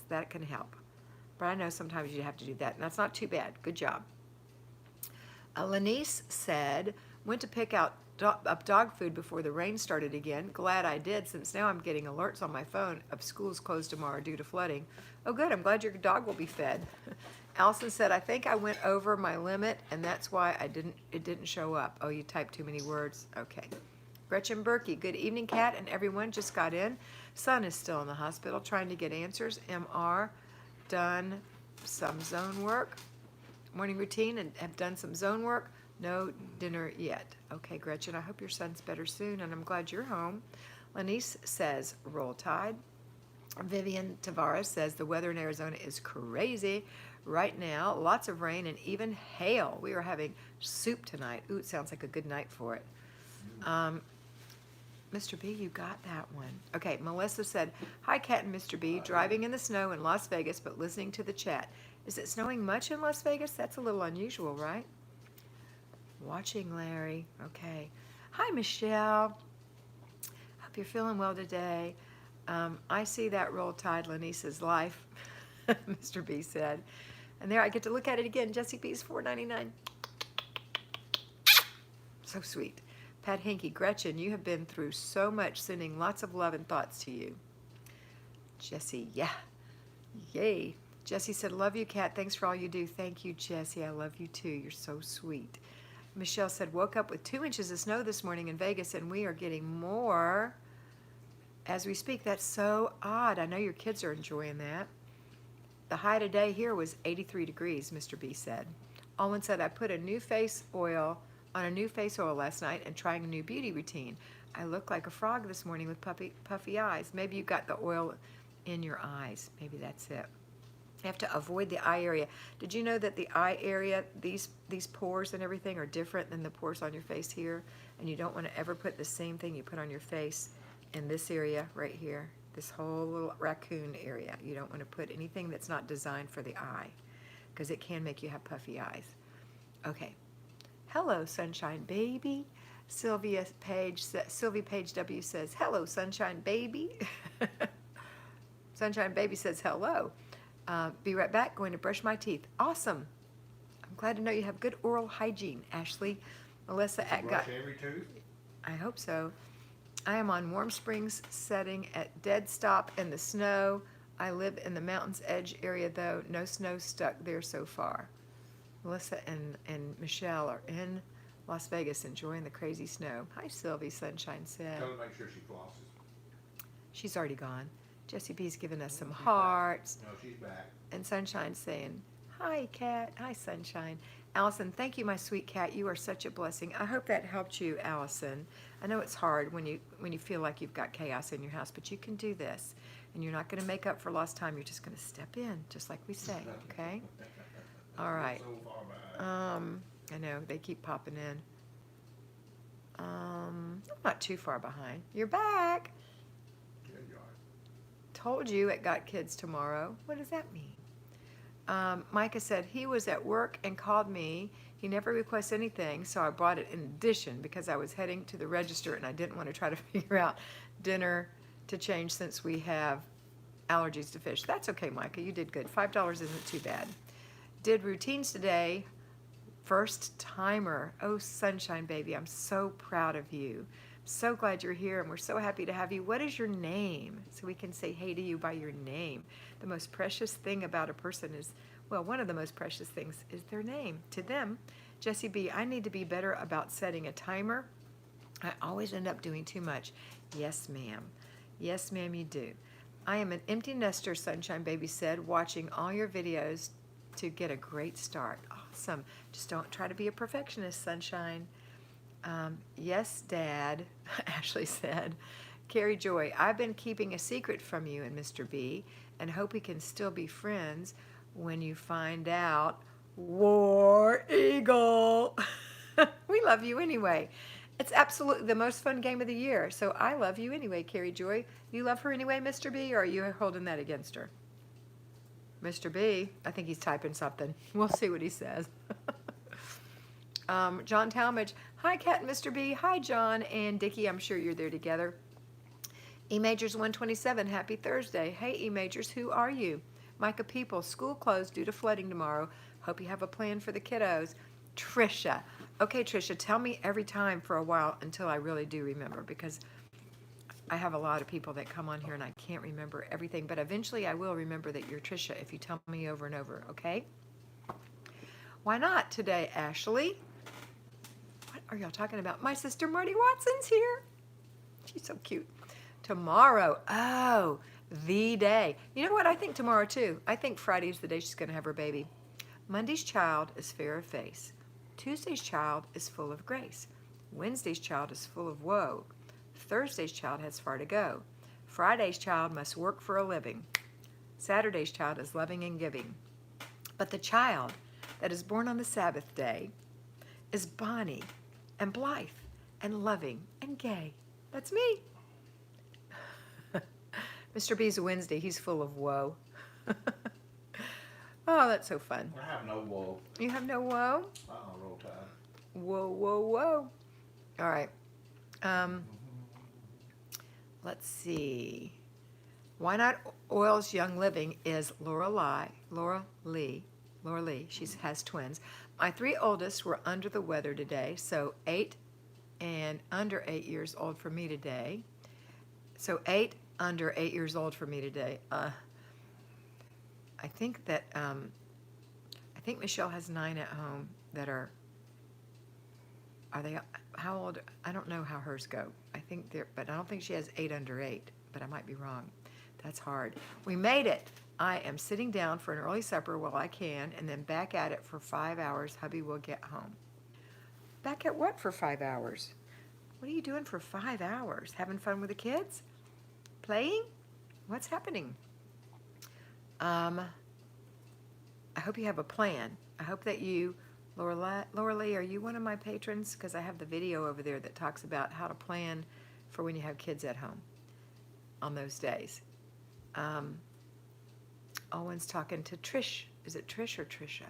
Speaker 2: That can help. But I know sometimes you have to do that, and that's not too bad. Good job. Lanice said, went to pick up dog food before the rain started again. Glad I did, since now I'm getting alerts on my phone of schools closed tomorrow due to flooding. Oh, good. I'm glad your dog will be fed. Allison said, I think I went over my limit, and that's why it didn't show up. Oh, you typed too many words? Okay. Gretchen Berkey, good evening, Kat, and everyone just got in. Son is still in the hospital trying to get answers. MR, done some zone work. Morning routine and have done some zone work. No dinner yet. Okay, Gretchen, I hope your son's better soon, and I'm glad you're home. Lanice says, roll tide. Vivian Tavares says, the weather in Arizona is crazy right now. Lots of rain and even hail. We are having soup tonight. Ooh, it sounds like a good night for it. Mr. B, you got that one. Okay, Melissa said, hi, Kat and Mr. B, driving in the snow in Las Vegas, but listening to the chat. Is it snowing much in Las Vegas? That's a little unusual, right? Watching Larry. Okay. Hi, Michelle. Hope you're feeling well today. I see that roll tide, Lanice's life, Mr. B said. And there I get to look at it again. Jessie B's $4.99. So sweet. Pat Hinky, Gretchen, you have been through so much, sending lots of love and thoughts to you. Jesse, yeah. Yay. Jesse said, love you, Kat. Thanks for all you do. Thank you, Jesse. I love you too. You're so sweet. Michelle said, woke up with 2 inches of snow this morning in Vegas, and we are getting more as we speak. That's so odd. I know your kids are enjoying that. The high today here was 83 degrees, Mr. B said. Olin said, I put a new face oil on a new face oil last night and trying a new beauty routine. I look like a frog this morning with puffy eyes. Maybe you got the oil in your eyes. Maybe that's it. You have to avoid the eye area. Did you know that the eye area, these pores and everything are different than the pores on your face here? And you don't want to ever put the same thing you put on your face in this area right here, this whole little raccoon area. You don't want to put anything that's not designed for the eye because it can make you have puffy eyes. Okay. Hello, Sunshine Baby. Sylvie Page W says, hello, Sunshine Baby. Sunshine Baby says, hello. Be right back, going to brush my teeth. Awesome. I'm glad to know you have good oral hygiene, Ashley. Melissa at
Speaker 1: Brush every tooth?
Speaker 2: I hope so. I am on Warm Springs setting at dead stop in the snow. I live in the mountain's edge area, though. No snow stuck there so far. Melissa and Michelle are in Las Vegas enjoying the crazy snow. Hi, Sylvie, Sunshine said.
Speaker 1: Tell her to make sure she flosses.
Speaker 2: She's already gone. Jessie B's giving us some
Speaker 1: She's
Speaker 2: hearts.
Speaker 1: back. No, she's back.
Speaker 2: And Sunshine saying, hi, Kat. Hi, Sunshine. Allison, thank you, my sweet Kat. You are such a blessing. I hope that helped you, Allison. I know it's hard when you feel like you've got chaos in your house, but you can do this. And you're not going to make up for lost time. You're just going to step in, just like we say, okay? All right.
Speaker 1: So far behind.
Speaker 2: I know, they keep popping in. I'm not too far behind. You're back.
Speaker 1: Yeah, you are.
Speaker 2: Told you it got kids tomorrow. What does that mean? Micah said he was at work and called me. He never requests anything, so I brought it in addition because I was heading to the register and I didn't want to try to figure out dinner to change since we have allergies to fish. That's okay, Micah. You did good. $5 isn't too bad. Did routines today. First timer. Oh, Sunshine Baby, I'm so proud of you. So glad you're here, and we're so happy to have you. What is your name? So we can say hey to you by your name. The most precious thing about a person is, well, one of the most precious things is their name. To them, Jessie B, I need to be better about setting a timer. I always end up doing too much. Yes, ma'am. Yes, ma'am, you do. I am an empty nester, Sunshine Baby said, watching all your videos to get a great start. Awesome. Just don't try to be a perfectionist, Sunshine. Yes, Dad, Ashley said. Carrie Joy, I've been keeping a secret from you and Mr. B and hope we can still be friends when you find out. War Eagle. We love you anyway. It's absolutely the most fun game of the year. So I love you anyway, Carrie Joy. You love her anyway, Mr. B, or are you holding that against her? Mr. B, I think he's typing something. We'll see what he says. John Talmadge, hi, Kat and Mr. B. Hi, John and Dickie. I'm sure you're there together. E Majors 127, happy Thursday. Hey, E Majors, who are you? Micah People, school closed due to flooding tomorrow. Hope you have a plan for the kiddos. Trisha. Okay, Trisha, tell me every time for a while until I really do remember, because I have a lot of people that come on here and I can't remember everything, but eventually I will remember that you're Trisha if you tell me over and over, okay? Why not today, Ashley? What are y'all talking about? My sister Marty Watson's here. She's so cute. Tomorrow, oh, the day. You know what? I think tomorrow too. I think Friday's the day she's going to have her baby. Monday's child is fair of face. Tuesday's child is full of grace. Wednesday's child is full of woe. Thursday's child has far to go. Friday's child must work for a living. Saturday's child is loving and giving. But the child that is born on the Sabbath day is bonny and blithe and loving and gay. That's me. Mr. B's a Wednesday. He's full of woe. Oh, that's so fun.
Speaker 1: I have no woe.
Speaker 2: You have no woe?
Speaker 1: Roll Tide.
Speaker 2: Whoa, whoa, whoa. All right. Let's see. Why Not Oil's Young Living is Laura Lee. She has twins. My 3 oldest were under the weather today, so 8 and under 8 years old for me today. So 8 under 8 years old for me today. I think that I think Michelle has 9 at home that are they, how old? I don't know how hers go. I think they're, but I don't think she has 8 under 8, but I might be wrong. That's hard. We made it. I am sitting down for an early supper while I can, and then back at it for 5 hours. Hubby will get home. Back at what for 5 hours? What are you doing for 5 hours? Having fun with the kids? Playing? What's happening? I hope you have a plan. I hope that you, Laura Lee, are you one of my patrons? Because I have the video over there that talks about how to plan for when you have kids at home on those days. Owen's talking to Trish. Is it Trish or Trisha?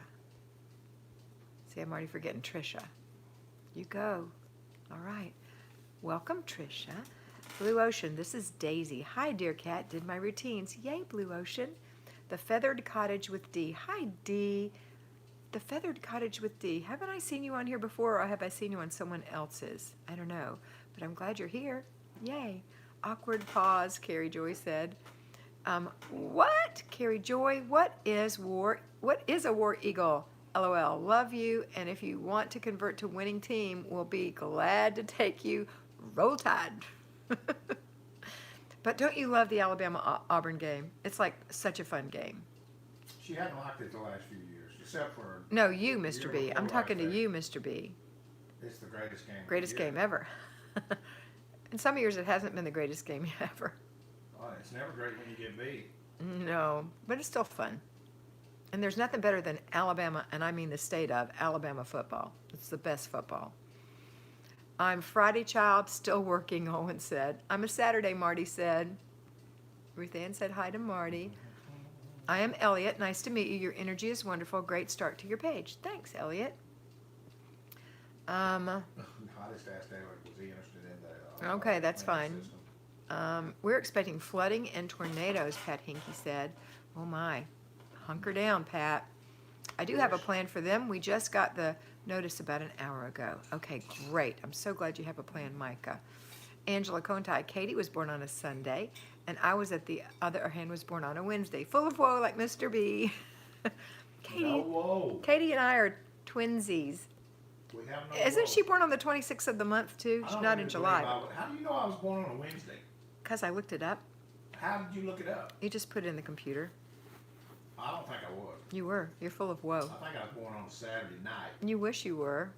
Speaker 2: See, I'm already forgetting Trisha. You go. All right. Welcome, Trisha. Blue Ocean, this is Daisy. Hi, dear cat. Did my routines. Yay, Blue Ocean. The Feathered Cottage with D. Hi, D. The Feathered Cottage with D. Haven't I seen you on here before, or have I seen you on someone else's? I don't know. But I'm glad you're here. Yay. Awkward pause, Carrie Joy said. What? Carrie Joy, what is a war eagle? LOL. Love you, and if you want to convert to winning team, we'll be glad to take you. Roll Tide. But don't you love the Alabama-Auburn game? It's like such a fun game.
Speaker 1: She hadn't liked it the last few years, except for...
Speaker 2: No, you, Mr. B. I'm talking to you, Mr. B.
Speaker 1: It's the greatest game.
Speaker 2: Greatest game ever. In some years, it hasn't been the greatest game ever.
Speaker 1: Oh, it's never great when you get beat.
Speaker 2: No, but it's still fun. And there's nothing better than Alabama, and I mean the state of Alabama football. It's the best football. I'm Friday child, still working, Owen said. I'm a Saturday, Marty said. Ruth Ann said hi to Marty. I am Elliot. Nice to meet you. Your energy is wonderful. Great start to your page. Thanks, Elliot.
Speaker 1: I just asked Elliot, was he interested in that?
Speaker 2: Okay, that's fine. We're expecting flooding and tornadoes, Pat Hinkie said. Oh my. Hunker down, Pat. I do have a plan for them. We just got the notice about an hour ago. Okay, great. I'm so glad you have a plan, Micah. Angela Conti. Katie was born on a Sunday, and I was at the other hand was born on a Wednesday. Full of woe like Mr. B. Katie,
Speaker 1: No woe.
Speaker 2: Katie and I are twinsies.
Speaker 1: We have no
Speaker 2: Isn't
Speaker 1: woe.
Speaker 2: she born on the 26th of the month, too?
Speaker 1: I
Speaker 2: She's
Speaker 1: don't
Speaker 2: not
Speaker 1: really
Speaker 2: in July.
Speaker 1: believe How do you know I was born on a Wednesday?
Speaker 2: Because I looked it up.
Speaker 1: How did you look it up?
Speaker 2: You just put it in the computer.
Speaker 1: I don't think I was.
Speaker 2: You were. You're full of woe.
Speaker 1: I think I was born on a Saturday night.
Speaker 2: You wish you were.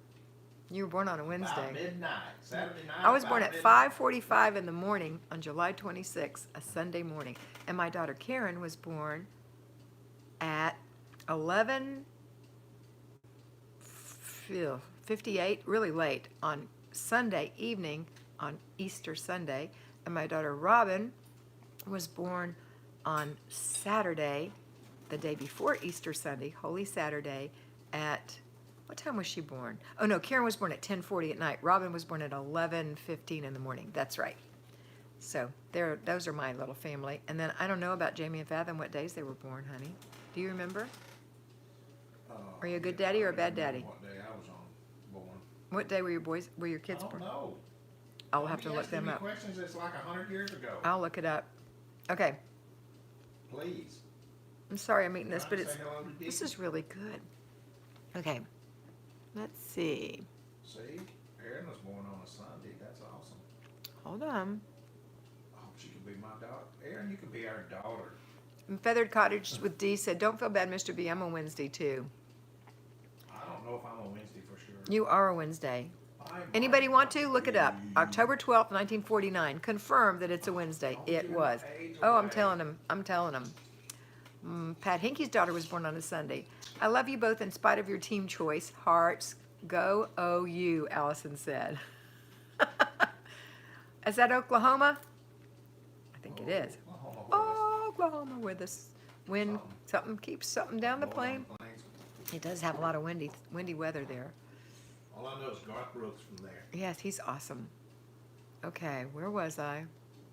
Speaker 2: You were born on a
Speaker 1: About
Speaker 2: Wednesday.
Speaker 1: midnight. Saturday night.
Speaker 2: I was born
Speaker 1: about
Speaker 2: at
Speaker 1: midnight.
Speaker 2: 5:45 in the morning on July 26th, a Sunday morning. And my daughter Karen was born at 11:58, really late, on Sunday evening, on Easter Sunday. And my daughter Robin was born on Saturday, the day before Easter Sunday, Holy Saturday, at, what time was she born? Oh no, Karen was born at 10:40 at night. Robin was born at 11:15 in the morning. That's right. So those are my little family. And then I don't know about Jamie and Fathom what days they were born, honey. Do you remember? Are you a good daddy or a bad daddy?
Speaker 1: What day I was born.
Speaker 2: What day were your kids
Speaker 1: I
Speaker 2: born?
Speaker 1: don't know.
Speaker 2: I'll have to look them up.
Speaker 1: Questions that's like 100 years ago.
Speaker 2: I'll look it up. Okay.
Speaker 1: Please.
Speaker 2: I'm sorry I'm eating this, but
Speaker 1: Say
Speaker 2: it's
Speaker 1: hello to Dee.
Speaker 2: this is really good. Okay. Let's see.
Speaker 1: See, Erin was born on a Sunday. That's awesome.
Speaker 2: Hold on.
Speaker 1: Oh, she could be my daughter. Erin, you could be our daughter.
Speaker 2: And Feathered Cottage with D said, don't feel bad, Mr. B. I'm a Wednesday too.
Speaker 1: I don't know if I'm a Wednesday for sure.
Speaker 2: You are a Wednesday.
Speaker 1: I
Speaker 2: Anybody
Speaker 1: might
Speaker 2: want to? Look it up.
Speaker 1: be.
Speaker 2: October 12th, 1949. Confirmed that it's a Wednesday. It was. Oh, I'm telling him. I'm telling him. Pat Hinkie's daughter was born on a Sunday. I love you both in spite of your team choice. Hearts. Go OU, Allison said. Is that Oklahoma? I think it is. Oklahoma, where the wind, something keeps something down the plane. It does have a lot of windy weather there.
Speaker 1: All I know is Garth Brooks from there.
Speaker 2: Yes, he's awesome. Okay, where was I?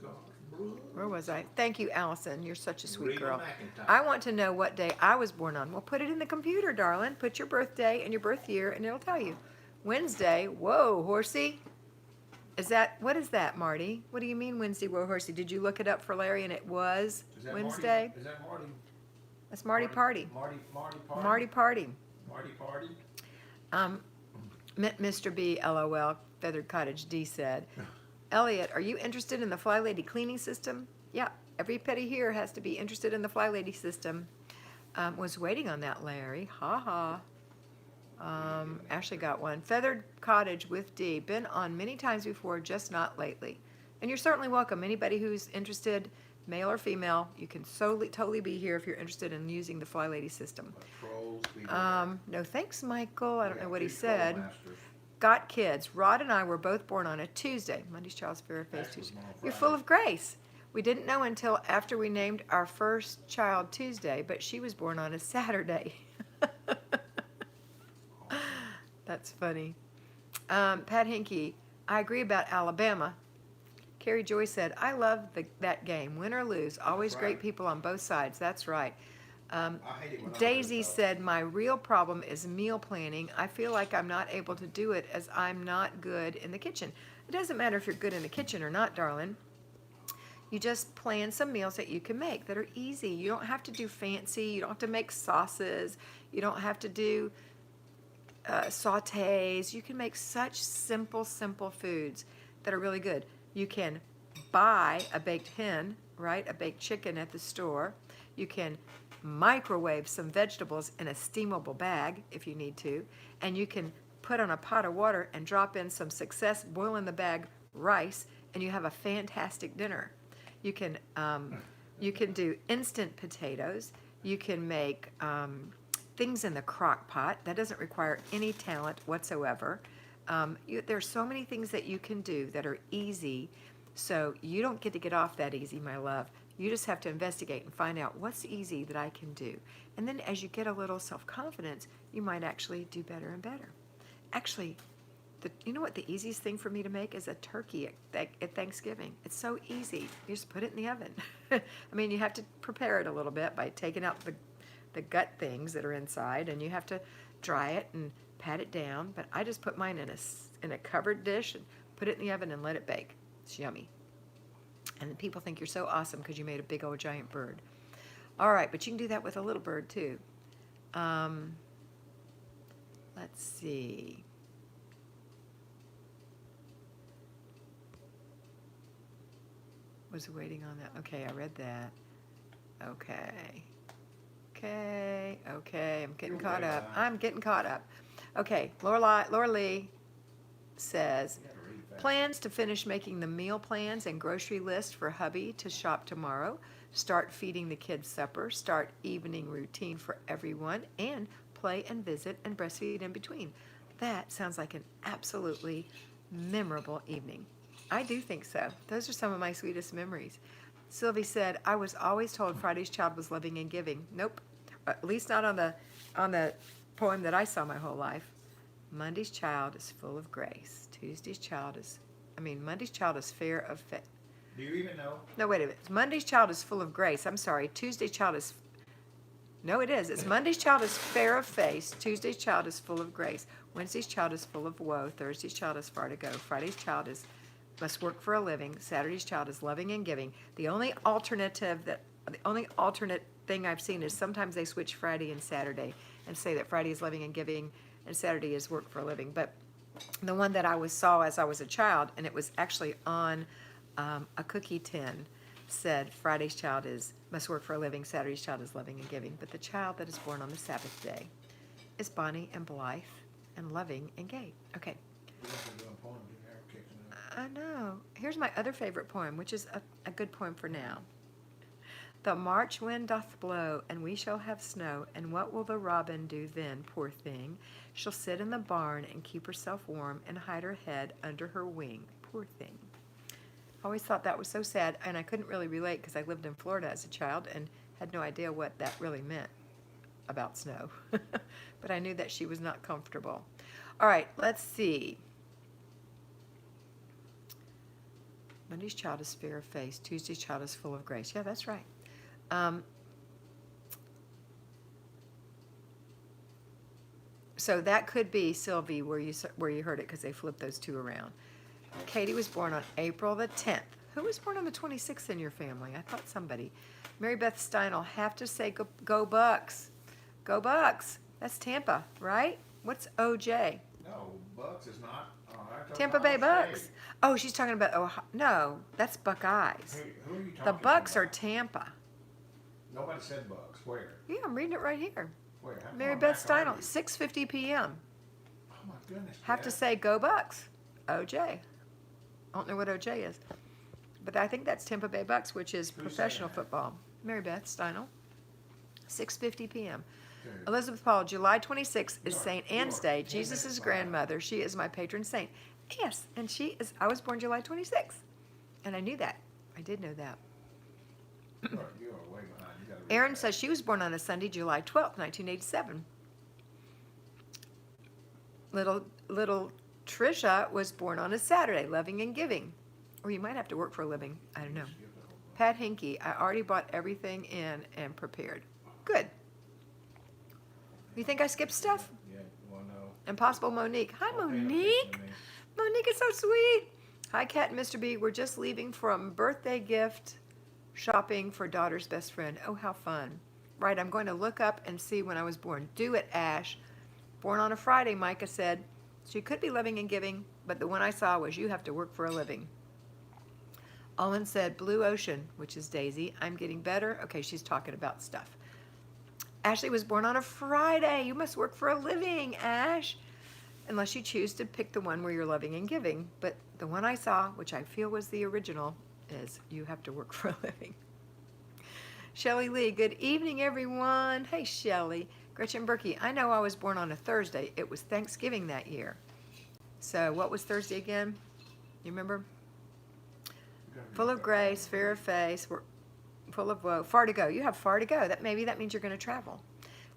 Speaker 1: Garth Brooks.
Speaker 2: Where was I? Thank you, Allison. You're such a sweet
Speaker 1: Reba
Speaker 2: girl.
Speaker 1: McEntire.
Speaker 2: I want to know what day I was born on. Well, put it in the computer, darling. Put your birthday and your birth year, and it'll tell you. Wednesday. Whoa, horsey. what is that, Marty? What do you mean Wednesday, Whoa Horsey? Did you look it up for Larry and it was
Speaker 1: Is that
Speaker 2: Wednesday?
Speaker 1: Marty? Is that Marty?
Speaker 2: That's Marty Party.
Speaker 1: Marty Party?
Speaker 2: Marty Party.
Speaker 1: Marty Party?
Speaker 2: Mr. B, LOL, Feathered Cottage D said, Elliot, are you interested in the Flylady cleaning system? Yeah, every petty here has to be interested in the Flylady system. Was waiting on that, Larry. Ha ha. Ashley got one. Feathered Cottage with D. Been on many times before, just not lately. And you're certainly welcome. Anybody who's interested, male or female, you can totally be here if you're interested in using the Flylady system. No thanks, Michael. I don't know what he said. Got kids. Rod and I were both born on a Tuesday. Monday's Child's Fair Face Tuesday. You're full of grace. We didn't know until after we named our first child Tuesday, but she was born on a Saturday. That's funny. Pat Hinkie, I agree about Alabama. Carrie Joy said, I love that game. Win or lose. Always great people on both sides. That's right.
Speaker 1: I hate it when
Speaker 2: Daisy said, my real problem is meal planning. I feel like I'm not able to do it as I'm not good in the kitchen. It doesn't matter if you're good in the kitchen or not, darling. You just plan some meals that you can make that are easy. You don't have to do fancy. You don't have to make sauces. You don't have to do sautés. You can make such simple foods that are really good. You can buy a baked hen, right? A baked chicken at the store. You can microwave some vegetables in a steamable bag if you need to. And you can put on a pot of water and drop in some Success boil in the bag rice, and you have a fantastic dinner. You can do instant potatoes. You can make things in the crock pot. That doesn't require any talent whatsoever. There's so many things that you can do that are easy, so you don't get off that easy, my love. You just have to investigate and find out what's easy that I can do. And then as you get a little self-confidence, you might actually do better and better. Actually, you know what the easiest thing for me to make is a turkey at Thanksgiving. It's so easy. You just put it in the oven. I mean, you have to prepare it a little bit by taking out the gut things that are inside, and you have to dry it and pat it down. But I just put mine in a covered dish and put it in the oven and let it bake. It's yummy. And people think you're so awesome because you made a big old giant bird. All right, but you can do that with a little bird too. Let's see. Was waiting on that. Okay, I read that. Okay. I'm getting caught up. Okay, Laura Lee says, plans to finish making the meal plans and grocery list for hubby to shop tomorrow, start feeding the kids supper, start evening routine for everyone, and play and visit and breastfeed in between. That sounds like an absolutely memorable evening. I do think so. Those are some of my sweetest memories. Sylvie said, I was always told Friday's Child was loving and giving. Nope. At least not on the poem that I saw my whole life. Monday's Child is full of grace. Monday's Child is fair of faith.
Speaker 1: Do you even know?
Speaker 2: No, wait a minute. Monday's Child is full of grace. I'm sorry. Tuesday's Child is... No, it is. It's Monday's Child is fair of face. Tuesday's Child is full of grace. Wednesday's Child is full of woe. Thursday's Child is far to go. Friday's Child must work for a living. Saturday's Child is loving and giving. The only alternate thing I've seen is sometimes they switch Friday and Saturday and say that Friday is loving and giving and Saturday is work for a living. But the one that I saw as I was a child, and it was actually on a cookie tin, said Friday's Child must work for a living, Saturday's Child is loving and giving. But the child that is born on the Sabbath day is bonny and blithe and loving and gay. Okay. I know. Here's my other favorite poem, which is a good poem for now. The March wind doth blow, and we shall have snow, and what will the robin do then, poor thing? She'll sit in the barn and keep herself warm and hide her head under her wing, poor thing. I always thought that was so sad, and I couldn't really relate because I lived in Florida as a child and had no idea what that really meant about snow. But I knew that she was not comfortable. All right, let's see. Monday's Child is fair of face. Tuesday's Child is full of grace. Yeah, that's right. So that could be, Sylvie, where you heard it because they flipped those two around. Katie was born on April the 10th. Who was born on the 26th in your family? I thought somebody. Mary Beth Steinel, have to say go Bucks. Go Bucks. That's Tampa, right? What's OJ?
Speaker 1: No, Bucks is not.
Speaker 2: Tampa Bay Bucks. Oh, she's talking about Ohio. No, that's Buckeyes.
Speaker 1: Who are you talking
Speaker 2: The Bucks
Speaker 1: about?
Speaker 2: are Tampa.
Speaker 1: Nobody said Bucks. Where?
Speaker 2: Yeah, I'm reading it right here.
Speaker 1: Where? How
Speaker 2: Mary
Speaker 1: far
Speaker 2: Beth
Speaker 1: back are
Speaker 2: Steinel,
Speaker 1: you?
Speaker 2: 6:50 p.m.
Speaker 1: Oh my goodness.
Speaker 2: Have to
Speaker 1: Dad.
Speaker 2: say go Bucks. OJ. I don't know what OJ is. But I think that's Tampa Bay Bucks, which is
Speaker 1: Who's
Speaker 2: professional
Speaker 1: saying that?
Speaker 2: football. Mary Beth Steinel, 6:50 p.m.
Speaker 1: Okay.
Speaker 2: Elizabeth Paul, July 26th is
Speaker 1: You are-
Speaker 2: St.
Speaker 1: you
Speaker 2: Anne's
Speaker 1: are
Speaker 2: Day.
Speaker 1: 10
Speaker 2: Jesus'
Speaker 1: minutes behind.
Speaker 2: grandmother. She is my patron saint. Yes, and I was born July 26th. And I knew that. I did know that.
Speaker 1: You are way behind. You gotta read
Speaker 2: Erin
Speaker 1: that.
Speaker 2: says she was born on a Sunday, July 12th, 1987. Little Trisha was born on a Saturday, loving and giving. Or you might have to work for a living. I don't know.
Speaker 1: Just give the whole bunch.
Speaker 2: Pat Hinky, I already bought everything in and prepared. Good. You think I skipped stuff?
Speaker 1: Yeah, well, no.
Speaker 2: Impossible Monique. Hi,
Speaker 1: Don't pay no
Speaker 2: Monique.
Speaker 1: attention to me.
Speaker 2: Monique is so sweet. Hi, Kat and Mr. B. We're just leaving from birthday gift shopping for daughter's best friend. Oh, how fun. Right, I'm going to look up and see when I was born. Do it, Ash. Born on a Friday, Micah said. She could be living and giving, but the one I saw was you have to work for a living. Owen said Blue Ocean, which is Daisy. I'm getting better. Okay, she's talking about stuff. Ashley was born on a Friday. You must work for a living, Ash. Unless you choose to pick the one where you're loving and giving. But the one I saw, which I feel was the original, is you have to work for a living. Shelley Lee, good evening, everyone. Hey, Shelley. Gretchen Berkey, I know I was born on a Thursday. It was Thanksgiving that year. So what was Thursday again? You remember?
Speaker 1: You gotta read
Speaker 2: Full of
Speaker 1: that.
Speaker 2: grace, fear of face, we're full of woe. Far to go. You have far to go. That means you're going to travel.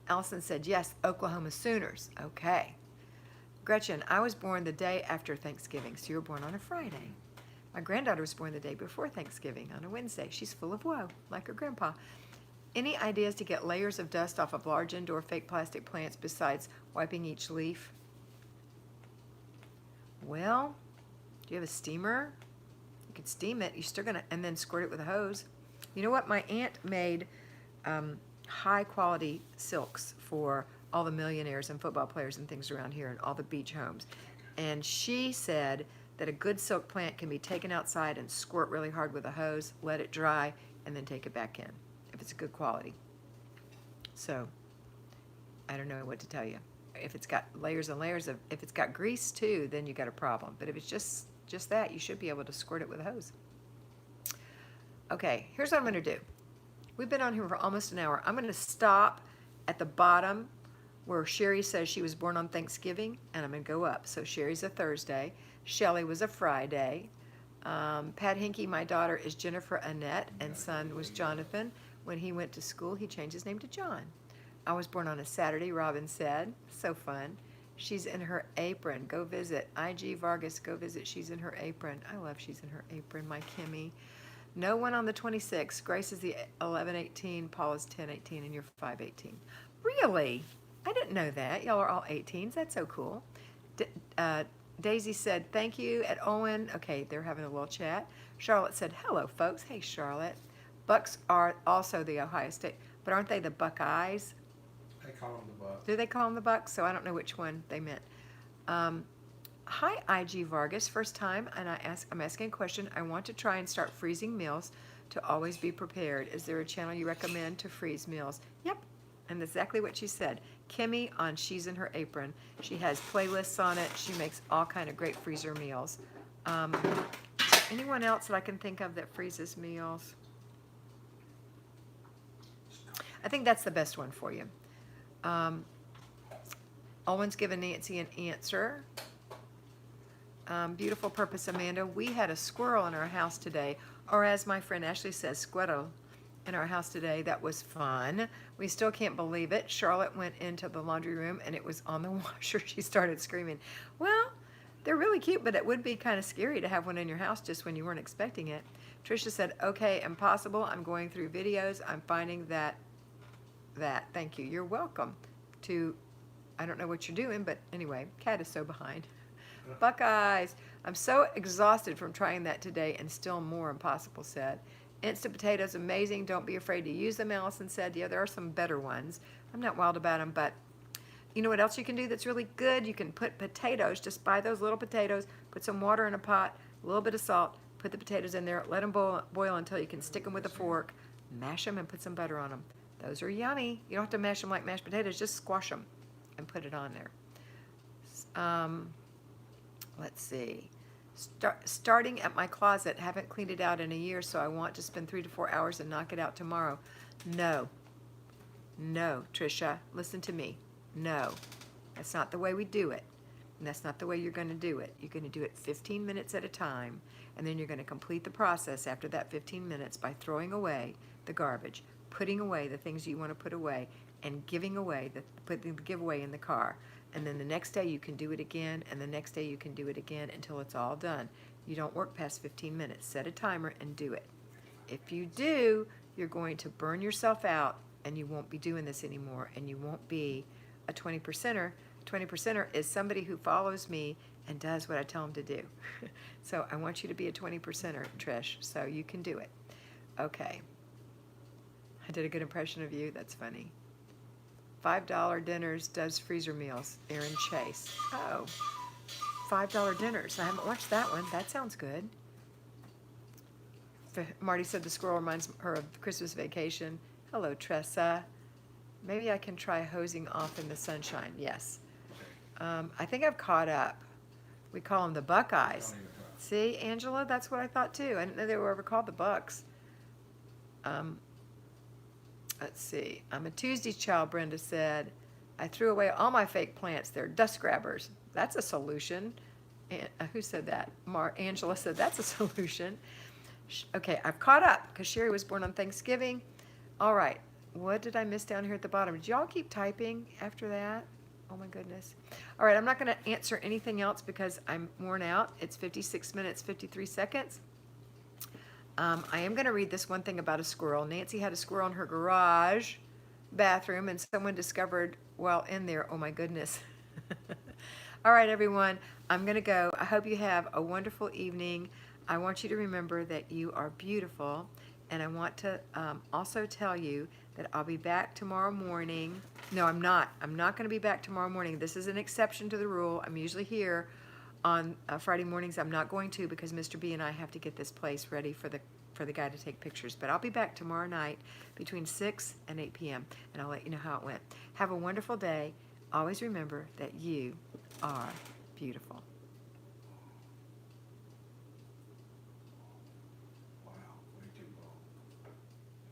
Speaker 2: Allison said, yes, Oklahoma Sooners. Okay. Gretchen, I was born the day after Thanksgiving, so you were born on a Friday. My granddaughter was born the day before Thanksgiving on a Wednesday. She's full of woe, like her grandpa. Any ideas to get layers of dust off of large indoor fake plastic plants besides wiping each leaf? Well, do you have a steamer? You could steam it. You're still gonna, and then squirt it with a hose. You know what? My aunt made high quality silks for all the millionaires and football players and things around here and all the beach homes. And she said that a good silk plant can be taken outside and squirt really hard with a hose, let it dry, and then take it back in if it's a good quality. So I don't know what to tell you. If it's got layers and layers of, if it's got grease too, then you got a problem. But if it's just that, you should be able to squirt it with a hose. Okay, here's what I'm going to do. We've been on here for almost an hour. I'm going to stop at the bottom where Sherry says she was born on Thanksgiving, and I'm going to go up. So Sherry's a Thursday. Shelley was a Friday. Pat Hinky, my daughter, is Jennifer Annette, and son was Jonathan. When he went to school, he changed his name to John. I was born on a Saturday, Robin said. So fun. She's in her apron. Go visit. I.G. Vargas, go visit. She's in her apron. I love she's in her apron, my Kimmy. No one on the 26th. Grace is the 11:18. Paul is 10:18, and you're 5:18. Really? I didn't know that. Y'all are all 18s. That's so cool. Daisy said, thank you at Owen. Okay, they're having a little chat. Charlotte said, hello, folks. Hey, Charlotte. Bucks are also the Ohio State, but aren't they the Buckeyes?
Speaker 1: They call them the Bucks.
Speaker 2: Do they call them the Bucks? So I don't know which one they meant. Hi, I.G. Vargas. First time, and I'm asking a question. I want to try and start freezing meals to always be prepared. Is there a channel you recommend to freeze meals? Yep, and that's exactly what she said. Kimmy on She's in Her Apron. She has playlists on it. She makes all kind of great freezer meals. Anyone else that I can think of that freezes meals? I think that's the best one for you. Owen's given Nancy an answer. Beautiful Purpose Amanda. We had a squirrel in our house today, or as my friend Ashley says, squirrel in our house today. That was fun. We still can't believe it. Charlotte went into the laundry room and it was on the washer. She started screaming. Well, they're really cute, but it would be kind of scary to have one in your house just when you weren't expecting it. Tricia said, okay, impossible. I'm going through videos. I'm finding that. Thank you. You're welcome to, I don't know what you're doing, but anyway, Kat is so behind. Buckeyes. I'm so exhausted from trying that today, and still more, Impossible said. Instant potatoes, amazing. Don't be afraid to use them, Allison said. Yeah, there are some better ones. I'm not wild about them, but you know what else you can do that's really good? You can put potatoes, just buy those little potatoes, put some water in a pot, a little bit of salt, put the potatoes in there, let them boil until you can stick them with a fork, mash them, and put some butter on them. Those are yummy. You don't have to mash them like mashed potatoes, just squash them and put it on there. Let's see. Starting at my closet, haven't cleaned it out in a year, so I want to spend 3 to 4 hours and knock it out tomorrow. No, Tricia, listen to me. No, that's not the way we do it. And that's not the way you're going to do it. You're going to do it 15 minutes at a time, and then you're going to complete the process after that 15 minutes by throwing away the garbage, putting away the things you want to put away, and giving away putting the giveaway in the car. And then the next day you can do it again, and the next day you can do it again until it's all done. You don't work past 15 minutes. Set a timer and do it. If you do, you're going to burn yourself out, and you won't be doing this anymore, and you won't be a 20%er. 20%er is somebody who follows me and does what I tell them to do. So I want you to be a 20%er, Trish, so you can do it. Okay. I did a good impression of you. That's funny. $5 dinners does freezer meals. Aaron Chase. Oh, $5 dinners. I haven't watched that one. That sounds good. Marty said the squirrel reminds her of Christmas Vacation. Hello, Tressa. Maybe I can try hosing off in the sunshine. Yes. I think I've caught up. We call them the Buckeyes. See, Angela, that's what I thought too. I didn't know they were ever called the Bucks. Let's see. I'm a Tuesday child, Brenda said. I threw away all my fake plants. They're dust grabbers. That's a solution. And, who said that? Angela said that's a solution. Okay, I've caught up because Sherry was born on Thanksgiving. All right. What did I miss down here at the bottom? Did y'all keep typing after that? Oh my goodness. All right, I'm not going to answer anything else because I'm worn out. It's 56 minutes, 53 seconds. I am going to read this one thing about a squirrel. Nancy had a squirrel in her garage bathroom, and someone discovered, well, in there, oh my goodness. All right, everyone, I'm going to go. I hope you have a wonderful evening. I want you to remember that you are beautiful, and I want to also tell you that I'll be back tomorrow morning. No, I'm not. I'm not going to be back tomorrow morning. This is an exception to the rule. I'm usually here on Friday mornings. I'm not going to because Mr. B and I have to get this place ready for the guy to take pictures. But I'll be back tomorrow night between 6 and 8 p.m. and I'll let you know how it went. Have a wonderful day. Always remember that you are beautiful.